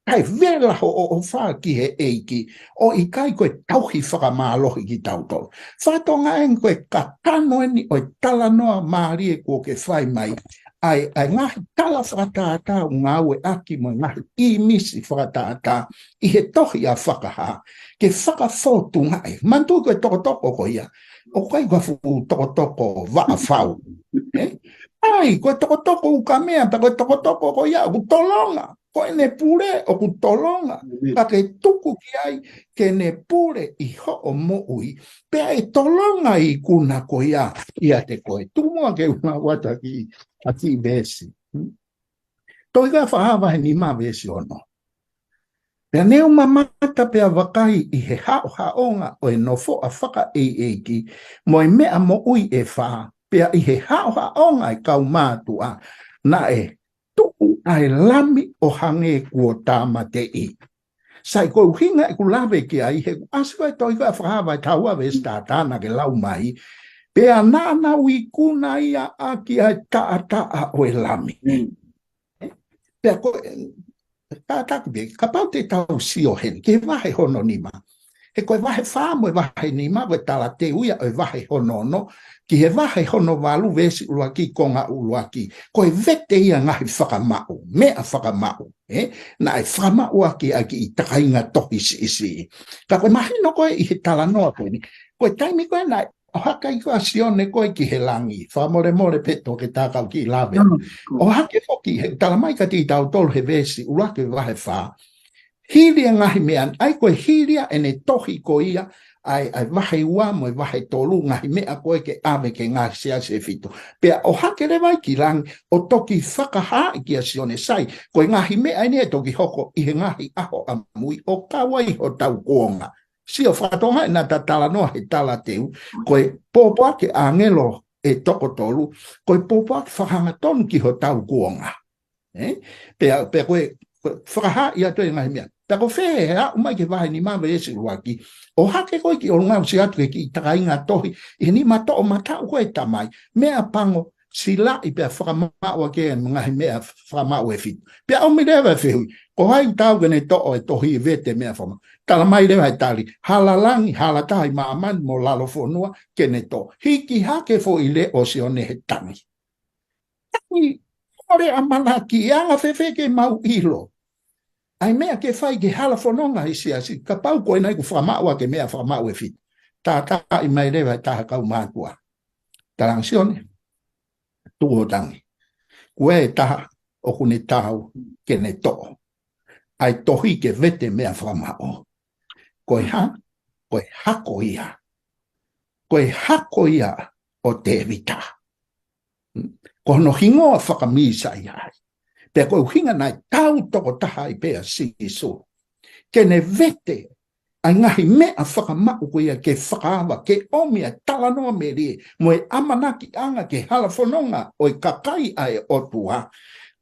kai vela o whaki he eiki, o i kai koe tauhi whakamālohi ki tautolo. Whatonga en koe ka tano eni o tala noa maari e kua ke whai mai. Ai ngahi tala whakatata o ngāwe aki mo ngahi I misi whakatata I he tohi a whakaha. Ke whakafotu ngai. Mantu koe tokotoko ko ia. O kai koe fu tokotoko waa whau. Ai, koe tokotoko ukamea, pa koe tokotoko ko ia, ku tolonga. Koe ne pure o ku tolonga. Pa ke tuku ki ai, ke ne pure I ho o moui. Pea e tolonga I kuna ko ia te koe. Tumua ke una wata ki ati vesi. Toi ka whahawa he ni ma vesi ono. Pea neu mamata pea wakai I he haonga o e nofo a whaka eiki, mo e mea mo ui e wha, pea I he haonga e kau mātua, na e tuku ai lami o hange kua tāma te I. Sai ko hinga e ku lawe ki ai, he aswa e toi ka whahawa e taua vesi tātana ke lau mai, pea nana Ikuna ia aki ai taa o e lami. Pea ko ka pau te tau sio hen, ke wahe hono nima. He koe wahe whāmo e wahe nima, koe tala te uia o e wahe hono no, ki he wahe hono walu vesi Uluaki konga Uluaki, koe vete ia ngahi whakamau, mea whakamau, na e whakamau aki I takainga tohi isi. Ka koe mahino koe I he tala noa koe ni, koe taimi koe na o haka I kua Sione koe ki he langi, whamore peto ke tākau ki lawe. O hake foki, he talamai ka ti tau tolu he vesi, urake wahe wha. Hiria ngahi mea, ai koe hiria ene tohi ko ia, ai wahe ua mo wahe tolu ngahi mea koe ke ave ke ngahi sia se fitu. Pea o hake le vai ki langi, o toki whakaha ki a Sione sai, koe ngahi mea ene e toki hoko I he ngahi aho a mui o kawai o tau kuonga. Sio whatonga e nā tatala noa he tala teu, koe Popoaki angelo e toko tolu, koe Popoaki whakanga tonu ki ho tau kuonga. Pea koe whakaha I ato e ngahi mea. Tako whee hea, umai ke wahe ni mawe esi ruaki. O hake koe ki o ngau si atu ki taka inga tohi, I ni mato o matau koe tamai, mea pango, sila I pea whakamau ke ngahi mea whakamau e fitu. Pea o mi rewa whihui, ko hai tau gane to'o e tohi I vete mea whama. Tala mai rewa I tali, halalangi, halatahi maaman mo lalo whonua, kene to. Hiki hake fo I le o Sione he tangi. Tangi, ore amanaki, anga whewheke mau ilo. Ai mea ke whai ke hala whanonga I siasi, ka pau koe nai ku whamau ke mea whamau e fit. Tā I mai rewa taha kau mākua. Tarang Sione, tuho tangi. Kue e taha o kune tau ke ne to'o. Ai tohi ke vete mea whamau. Koe hako ia. Koe hako ia o te vita. Ko no hingoa whakamisa I ai. Te koe hinga nai tau toko taha I pea Sisu. Ke ne vete ai ngahi mea whakamau ko ia ke whakaawa, ke omia talanoa me rie, mo e amanaki anga ke hala whanonga o I kakai ai otua,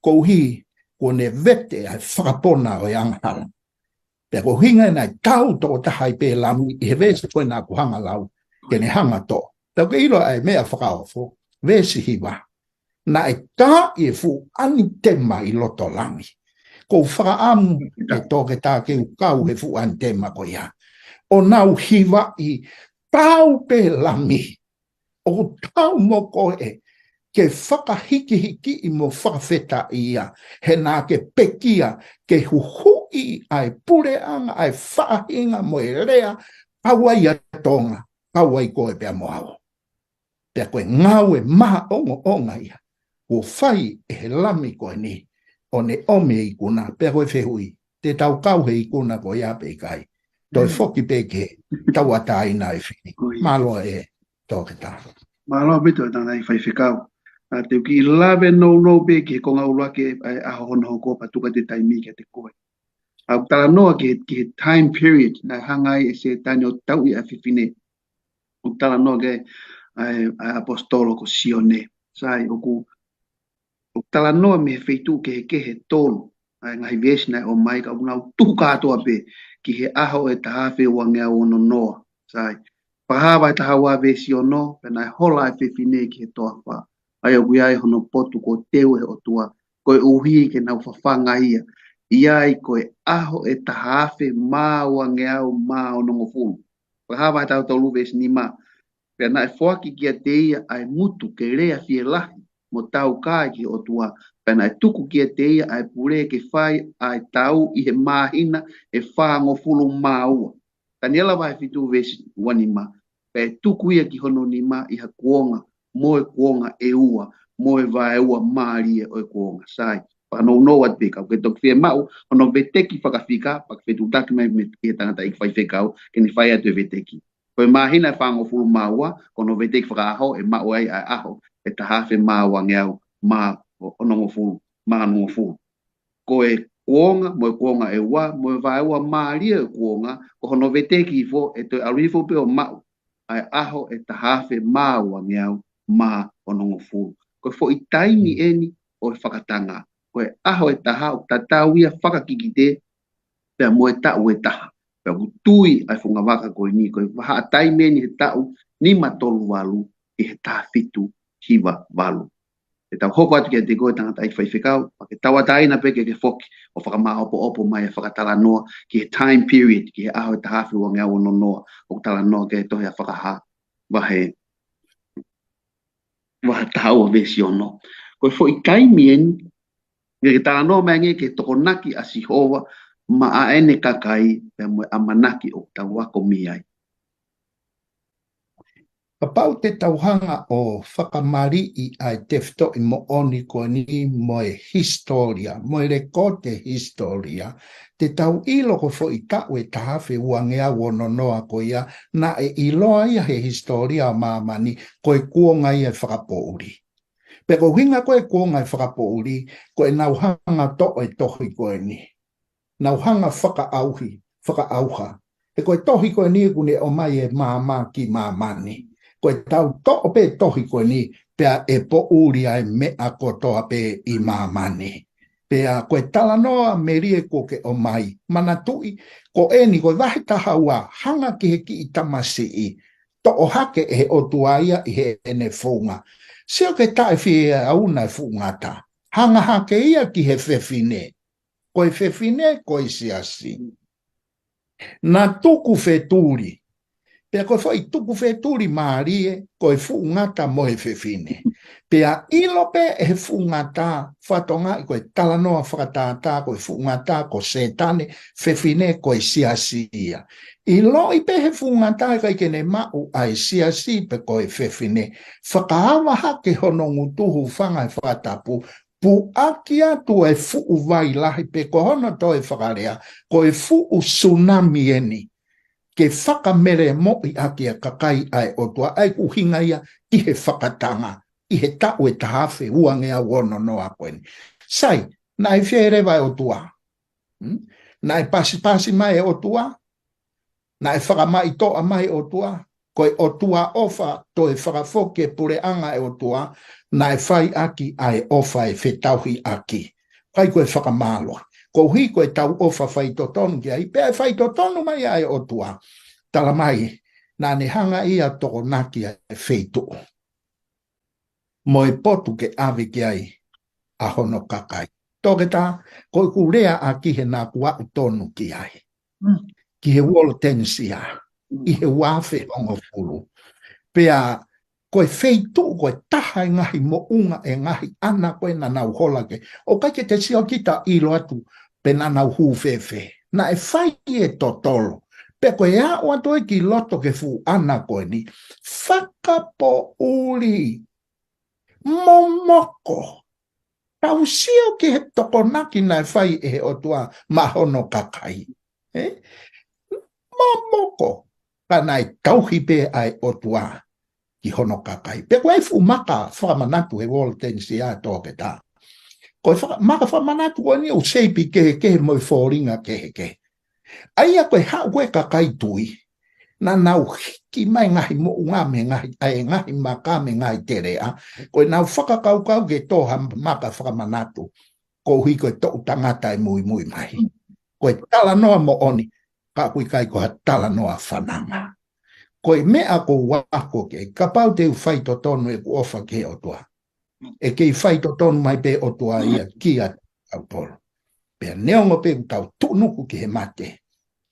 ko hi ko ne vete ai whakapona o I anghala. Te ko hinga nai tau toko taha I pea lami, I he vese koe nā kuhanga lau, ke ne hanga to. Te ko ilo ai mea whakaofo, vese hiwa. Na e tā I fu ani tema I loto langi. Ko whakaamu e toke tā ke ukau he fu ani tema ko ia. O nau hiwa I tau pe lami. O tau mo koe ke whakahiki I mo whakawheta ia. He nā ke pekia, ke huhui ai pureanga, ai whaahinga mo e rea, awai atonga, awai koe pia moao. Pea koe ngau e maha onga ia. Ko whai e he lami koe ni, o ne ome Ikuna, pea koe whehui, te tau kau he Ikuna ko ia pe kai. Toi whoki peke, tau ataina e whini. Malo e tōke tā. Malo bito e tāna I whaiwhikau. Te uki lawe no be ki he konga urake aho hono hoko patuka te taimi ke te koe. Au tala noa ki he time period na hangai e se tani o tau I a whiwhine. O tala noa ke apostolo ko Sione. Sai oku o tala noa me wheitu ke he Tolu. Ngahi vesi nai o mai ka unau tuka atoa pe ki he aho e tahawhi ua ngea ono noa. Sai, pahawa e tahawa vesi o no, penai hola e whiwhine ki he toa wha. Ai o guiai hono potu ko teu he o tua, koe uhi ke nau whawhanga ia. Iai koe aho e tahawhi maa ua ngea o maa ono ngofunu. Pahawa e tahawa tolu vesi ni maa. Penai whaki ki a te ia ai mutu ke rea fie lahi. Mo tau kai ki o tua, pena e tuku ki e te ia ai pure ke whai ai tau I he mahina e whango fulu maua. Taniela vai fitu vesi wanima, pe tuku ia ki hono ni ma I ha kuonga, moe kuonga e ua, moe vai ua maari e oi kuonga. Sai, pano no wat peka, ke tok fie mau, hono veteki whakawhika, pakawhetu taki mai me ki he tangata I whai whekau, ke ni whai atu e veteki. Koe mahina e whango fulu maua, kono veteki whakaaho e mau ai aho, e tahawhi maua ngeau, maa onongo fulu, maa nongo fulu. Koe kuonga, moe kuonga e ua, moe vai ua maari e kuonga, ko hono veteki I fo, e toi arifo pe o mau, ai aho e tahawhi maua ngeau, maa onongo fulu. Koe fo I taimi eni o whakatanga, koe aho e taha o tatau ia whakakikite, pea moe tau e taha. Pea kutui ai whunga waka koe ni, koe waha taimi eni he tau, ni matolu walu, I he tafitu hiwa walu. E tau hopo atu ki a te koe tangata I whaiwhikau, pa ke tawataina peke ke whoki, o whakama opo mai a whakatala noa, ki he time period, ki he aho e tahawhi wa ngea ono noa, o tala noa ke tohe a whakaha, wahe tahau a vesi ono. Koe fo I taimi eni, ke tala noa mai nge ke tokonaki a sihowa, ma a ene kakai, pe moe amanaki o tau wako miai. Pau te tauhanga o whakamari ai te whito I mo oni ko ni mo e historia, mo e rekote historia. Te tau ilo ko fo I tau e tahawhi uangea wono noa ko ia, na e iloa ia he historia o mamani ko e kuonga ia e whakapouri. Pe ko hinga ko e kuonga e whakapouri, ko e nauhanga to e tohi ko e ni. Nauhanga whakaauha. E ko e tohi ko e ni kune o mai e māma ki mamani. Ko e tau to pe tohi ko ni pea e po uri ai mea ko toa pe I mamani. Pea ko e tala noa merie ko ke o mai. Mana tui ko e ni ko vahe taha ua hanga ki he ki I tamasi I. To o hake e o tuaia I he ene funga. Seo ke tae fi auna e fungata. Hanga hake ia ki he fefine. Ko e fefine ko I siasi. Na tuku feturi. Pea koe whai tuku wheturi maarie, koe fuungata mo he whewhine. Pea ilo pe he fuungata, whatonga koe talanoa whakatata, koe fuungata, ko setane, whewhine koe siasia. Ilo I pe he fuungata kai kene mau ai siasi pe koe whewhine. Whakaawa hake hono ngutuhu whanga e whatapu, Popoaki atu e fuu vai lahi pe ko hono to e whakarea, koe fuu tsunami eni. Ke whakamere mo I aki a kakai ai o tua ai uhinga ia I he whakatanga, I he tau e tahawhi uangea wono noa koeni. Sai, na I where vai o tua. Na I pasi mai o tua. Na I whakamai toa mai o tua. Koe o tua ofa to e whakafoke pure anga e o tua. Na I whai aki ai ofa e whetauhi aki. Kai koe whakamaloa. Ko hui koe tau ofa whai to tonu ki ai. Pea whai to tonu mai ai o tua. Tala mai, nā ne hanga ia toko naki e wheito. Mo e potu ke awe ki ai a hono kakai. Toke tā, koe kurea a ki he nā kua tonu ki ai. Ki he wall tensia, I he wafe ongo fulu. Pea, koe wheito, koe taha e ngahi mo unga e ngahi ana koe na nau hola ke. O kai ke te sio kita ilo atu, pe na nau hu fefe. Na e whai e totolo. Pe koe a o atoe ki loto ke fu ana koe ni. Whakapo uri. Momoko. Tau sio ki he tokonaki na whai e o tua mahono kakai. Momoko. Kanai tauhi pe ai o tua ki hono kakai. Pe koe fu maka whamanatu he wall tensi a toke ta. Koe maka whamanatu koe ni o seipi ke moi fōringa ke. Aia koe hau koe kakai tui. Na nau hiki mai ngahi mo unga me ngahi maka me ngahi terea. Koe nau whakakaukau ke toha maka whakamanatu. Ko hui koe tō tangata e mui mai. Koe tala noa mo oni. Ka kui kai koha tala noa whananga. Koe mea ko wako ke. Ka pau te whaito tonu e ku ofa ke o tua. E kei whaito tonu mai pe o tua ia kia au polo. Pea neongo pe utau tunuku ki he mate.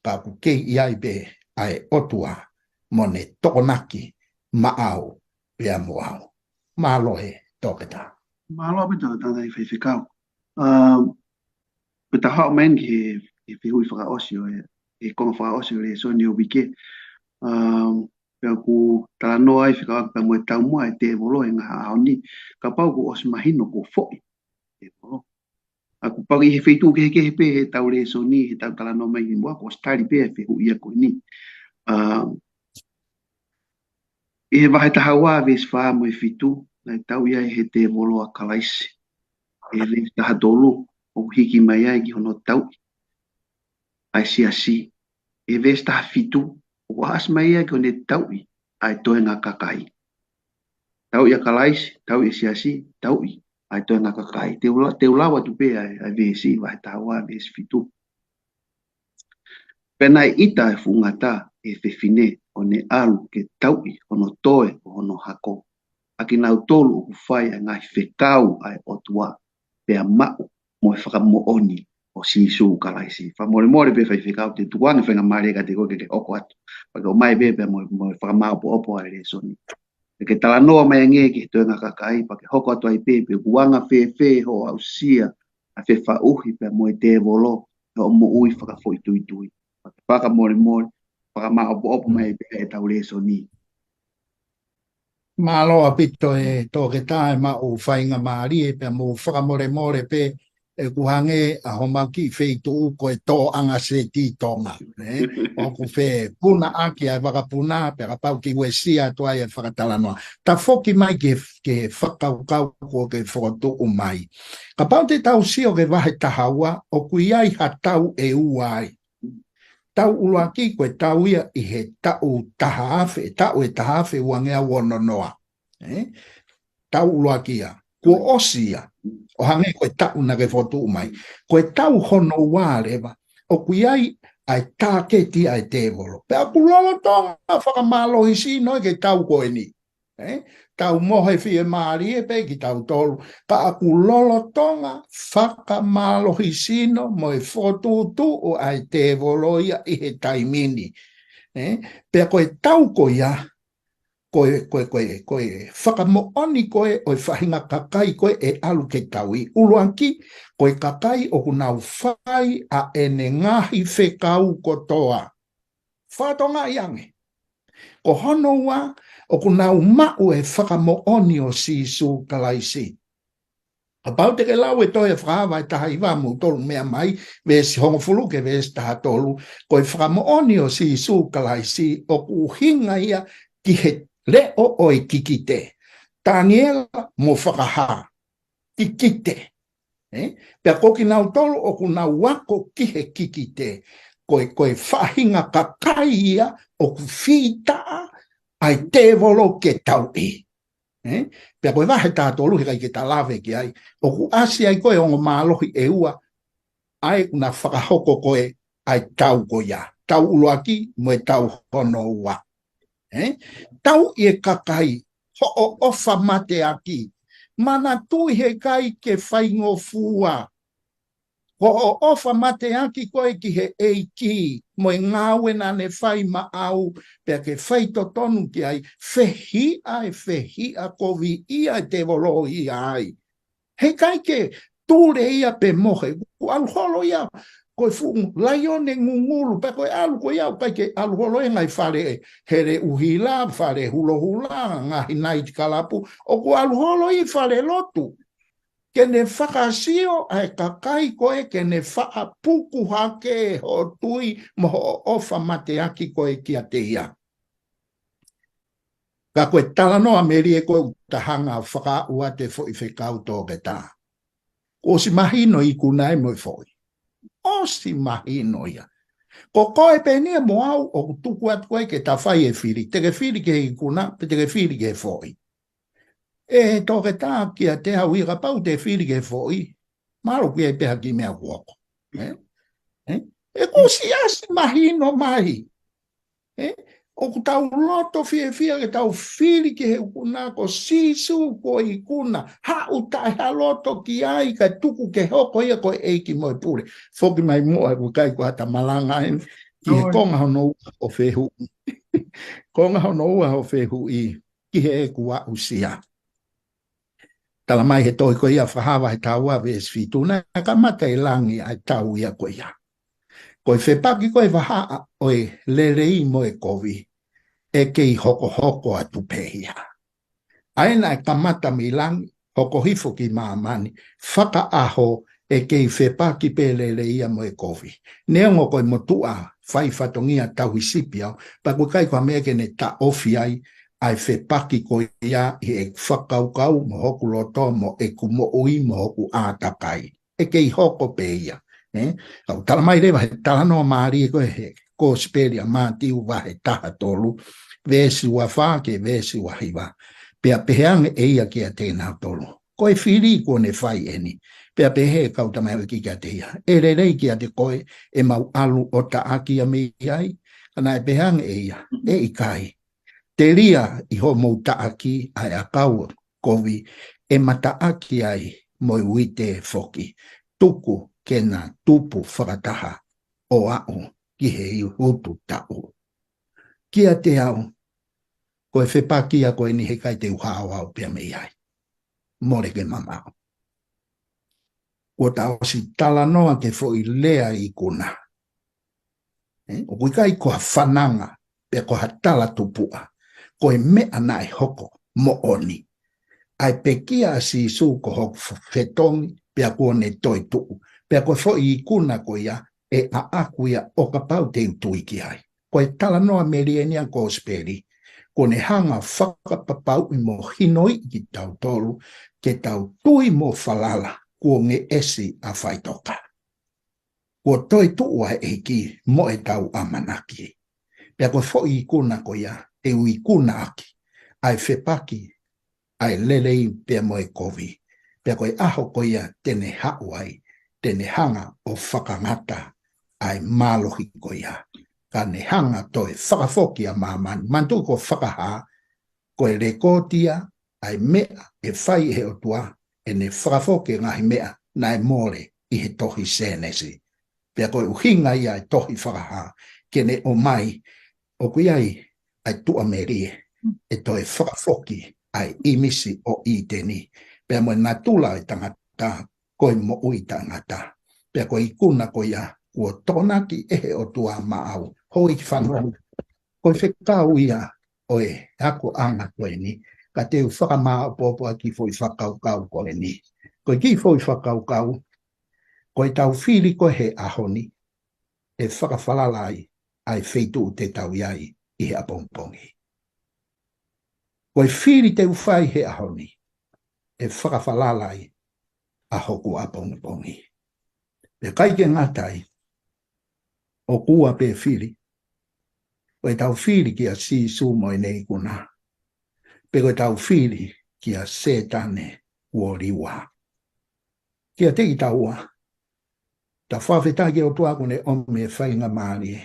Ka ku kei iai pe ai otua mo ne tokonaki maau pea moau. Mālohe tōpeta. Mālohe tōpeta i whaiwhikau. Peta hao main ki he whihui whakaosio e konga whakaosio le Lesoni o wike. Pea ku tala noa ai whikawaka pea moe tau mua e te evolo e ngaha aoni. Ka pau ku osi mahino ko fo'i. Aku pagi he feitu ke pe he tau Lesoni he tau tala noa mai ki mua ko stari pe e whihui ia koe ni. E vahe tahawa ves wha mo e fitu, na tau ia he te evolo a kalaisi. E le taha Tolu, o hiki mai ai ki hono tau. Ai siasi. E ves taha fitu, o as mai ai ki hone tau i, ai toe ngā kakai. Tau ia kalaisi, tau ia siasi, tau i, ai toe ngā kakai. Te ulawa tu pe ai vesi, vahe tahawa ves fitu. Penai ita e fungata e fefine o ne alu ke tau i hono toe o hono hako. Aki nau Tolu o kufai a ngai whekau ai otua pea mau mo e whakamooni o Sisu kalaisi. Whamore pe whekau te tuanga whenga marega te koke ke oko atu. Pake o mai pe mo e whakamau po opo ai Lesoni. Ke tala noa mai nge ki toenga kakai pake hoko atu ai pe kuanga whe ho au sia a wha uhi pe mo e te volo o mo ui whakafo i tui. Paka more, whakamau po opo mai pe e tau Lesoni. Malo apito e toke tae ma o whainga maari e pe mo whakamore pe e kuhange a homaki feitu uko e tō anga se ti tonga. O ku whe puna aki ai wakapuna pe ka pau ki wesia tua e whakatalanoa. Ta foki mai ke whakaukau ko ke whakatu o mai. Ka pau te tau sio ke wahe tahaua o kuiai ha tau e uai. Tau uruaki koe tau ia I he tau tahaafe, tau e tahaafe wangea wono noa. Tau uruaki ia, kua osia, o hange koe tau na ke fotu umai. Koe tau hono wārewa, o kuiai ai tāketi ai te volo. Pea kulolo tonga whakamalohi si noi ke tau koe ni. Tau mohe fie maari e pe ki tau tolu. Ka aku lolo tonga whakamalohi sino mo e fotutu o ai te voloia I he taimini. Pea koe tau koia, koe whakamooni koe o whahinga kakai koe e alu ke taui. Uluanki, koe kakai o kunau whai a ene ngahi whekau kotoa. Whatonga iange. Ko hono wa o kunau mau e whakamooni o Sisu kalaisi. A pau te ke lau e toi e whakawai taha iwa mu tolu mea mai, vesi hongo fuluke vesi taha tolu, ko e whakamooni o Sisu kalaisi o kuhinga ia ki he leo o e kikite. Taniela mo whakaha, kikite. Pea koki nau tolu o kunau wako ki he kikite, koe whahinga kakai ia o ku whitaa ai te volo ke tau I. Pea koe wahe tātolu he kai ke ta lawe ki ai. O ku asi ai koe ongo mālohi e ua, ai kuna whakahoko koe ai tau koia. Tau uruaki mo e tau hono ua. Tau I e kakai, ho o ofa mate aki. Mana tui he kai ke whaingo fua. Ko o ofa mate aki koe ki he eiki, mo e ngāwe na ne whai ma au, pea ke whai to tonu ki ai, whehi a kovi ia te volo ia ai. He kai ke tūre ia pe mohe, ku aluholo ia, koe fungu, laione ngungulu, pe koe alu koe iau, kai ke aluholo e ngai whare here uhila, whare hulo hula, ngahi nai kalapu, o ku aluholo I whare lotu. Kene whakasio ai kakai koe kene whaapuku hake ho tui moho ofa mate aki koe kia te ia. Ka koe talanoa meri e koe utahanga whakaua te fo I whekau tōke tā. O si mahino Ikuna e moi foi. O si mahino ia. Ko koe Peni e mo au o tuku atu koe ke ta whai e whiri. Te ke whiri ke Ikuna, pe te ke whiri ke foi. E toke tā kia te hau I rapau te whiri ke foi, maro kia peha ki mea kuoko. E ko si asi mahino mai. O ku tau loto fie ke tau whiri ke he Ikuna ko Sisu ko Ikuna. Ha utai ha loto ki ai ka tuku ke hoko ia ko eiki moi pure. Foki mai mua ku kai Kuata malanga en ki he konga hono o whehu. Konga hono ua o whehu I ki he e kua usia. Tala mai he toi ko ia whahawa he taua ves fituna, ka mata I langi ai tau ia ko ia. Ko I whepaki ko I waha o e lerei mo e kovi, e kei hoko atu pehia. Aina e kamata mi langi, hoko hifo ki maamani, whaka aho e kei whepaki pe lerei mo e kovi. Neongo ko I motua, whai whatongia tau hisipiau, pa ko kai kwa mea kene ta ofi ai whepaki ko ia I e whakaukau mo hoku loto mo e kumo ui mo hoku ātakai. E kei hoko pe ia. Kau tala mai rewa he talanoa maari e koe he ko speria māti uwa he taha tolu. Vesi ua whake, vesi ua hiwa. Pea peheange e ia kia tēnā tolu. Koe whiri ko ne whai eni. Pea pehe kau tamai ki kia te ia. E rerei kia te koe e mau alu o ta aki a me iai. Kana e peheange e ia. E ikai. Te ria I ho mou taaki ai a kau kovi e mataaki ai mo I uite foki. Tuku kena tupu whakataha o au ki he I hutu tau. Kia te au, koe whepaki a koe ni he kai te uhao au pia me iai. More ke mamau. Ko ta osi tala noa ke fo I lea Ikuna. O kui kai koha whananga pe koha tala tupua. Koe mea nai hoko, mo oni. Ai pekia Sisu ko hok fetongi pia ko ne toi tu. Pia ko fo I Ikuna ko ia e a akuia o ka pau te utui ki ai. Ko e tala noa merienia ko speri. Ko ne hanga whakapapau I mo hinoi ki tau tolu ke tau tui mo falala ko nge esi a whaitoka. Ko toi tu ua e ki mo e tau amanaki. Pia ko fo I Ikuna ko ia e u Ikuna aki. Ai whepaki ai lelei pia mo e kovi. Pia koe aho koia tene hauai, tene hanga o whakangata ai mālohi koia. Ka ne hanga toi whakafoki a māmani. Mantu ko whakaha, koe rekotia ai mea e whai he o tua, e ne whakafoki ngahi mea na e mole I he tohi sēnesi. Pia koe uhinga ia e tohi whakaha, kene o mai, o kuiai ai tua merie, e toi whakafoki ai imisi o I teni. Pea mo na tula I tangata, koe mo ui tangata. Pea koe Ikuna koia, kua tonaki ehe o tua maau. Hoi whanau. Koe whekau ia, oe, hako anga koe ni. Ka te whakamaa o Popoaki foi whakaukau koe ni. Koe ki foi whakaukau, koe tau whiri koe he ahoni. E whakawhalalai, ai wheitu te tau iai I he apongpongi. Koe whiri te uwhai he ahoni. E whakawhalalai a hoku a pongi. E kaike ngatai, o kua pe whiri, o e tau whiri ki a Sisu mo nei Ikuna. Pe koe tau whiri ki a Setane uoriwa. Ki a teki taua, ta whawhetake o tuakune o me whainga maari,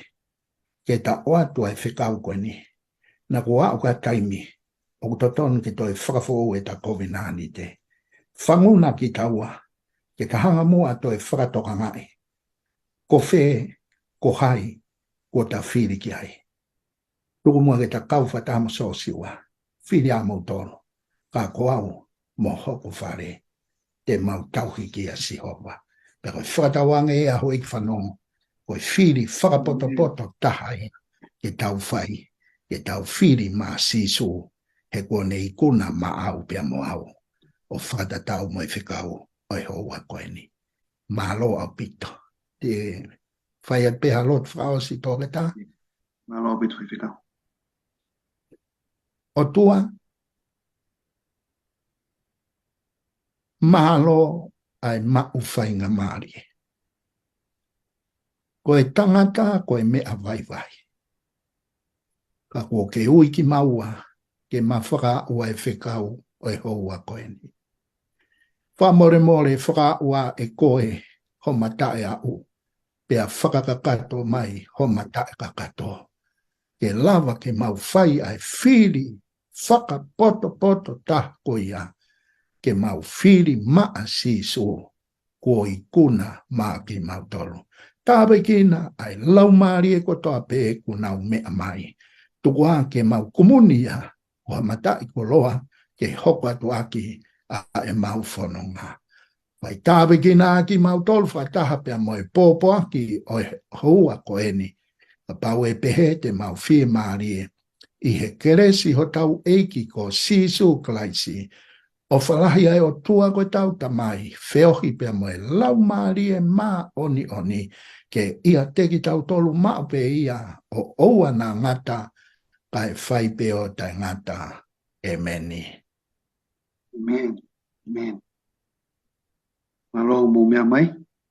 ke ta oatua e whekau koe ni, na kua au ka taimi, o kutotonu ki toi whakafou e ta COVID-19 te. Whanguna ki taua, ke ka hanga mua toi whakatoka ngai. Ko whē, ko hai, ko ta whiri ki ai. Tuku mua ke ta kauwhata ama sosiua, whiri a mautoro, ka koau mo hoko whare, te mau tauhi ki a Sihova. Pero whakatawange e a hoi whanongo, ko whiri whakapoto tahai, ke tau whai, ke tau whiri ma Sisu, he kua ne Ikuna ma au pia mo au, o whakatatau mo e whikau, o e hoa koe ni. Malo au pito. Te whai at peha lot whao si tōketa. Malo au pito whiwhikau. O tua, malo ai mau whainga maari. Koe tangata, koe mea vai vai. Ka kua ke ui ki maua, ke mawhaka ua e whikau o e hoa koe ni. Whamore more whaka ua e koe ho matae au. Pea whakakakato mai ho matae kakato. Ke lava ke mau whai ai whiri, whaka poto ta koia, ke mau whiri maa Sisu, ko Ikuna maa ki mau tolu. Tāwe kina ai lau maari e kotoa pe ku nau mea mai. Tukua ke mau kumunia, o matai ko loa, ke hoko atu aki a e mau whanonga. Vai tāwe kina ki mau tolu whataha pia mo e Popoaki o e houa koeni. A pau e pehe te mau whie maari e. I he keresi ho tau eiki ko Sisu klaisi. O whalahi ai o tua koe tau tamai. Whiohi pia mo e lau maari e mā oni oni. Ke ia teki tau tolu mao pe ia o oua na ngata. Kai whai peo tai ngata. Emeni. Amen. Amen. Malo mo mea mai.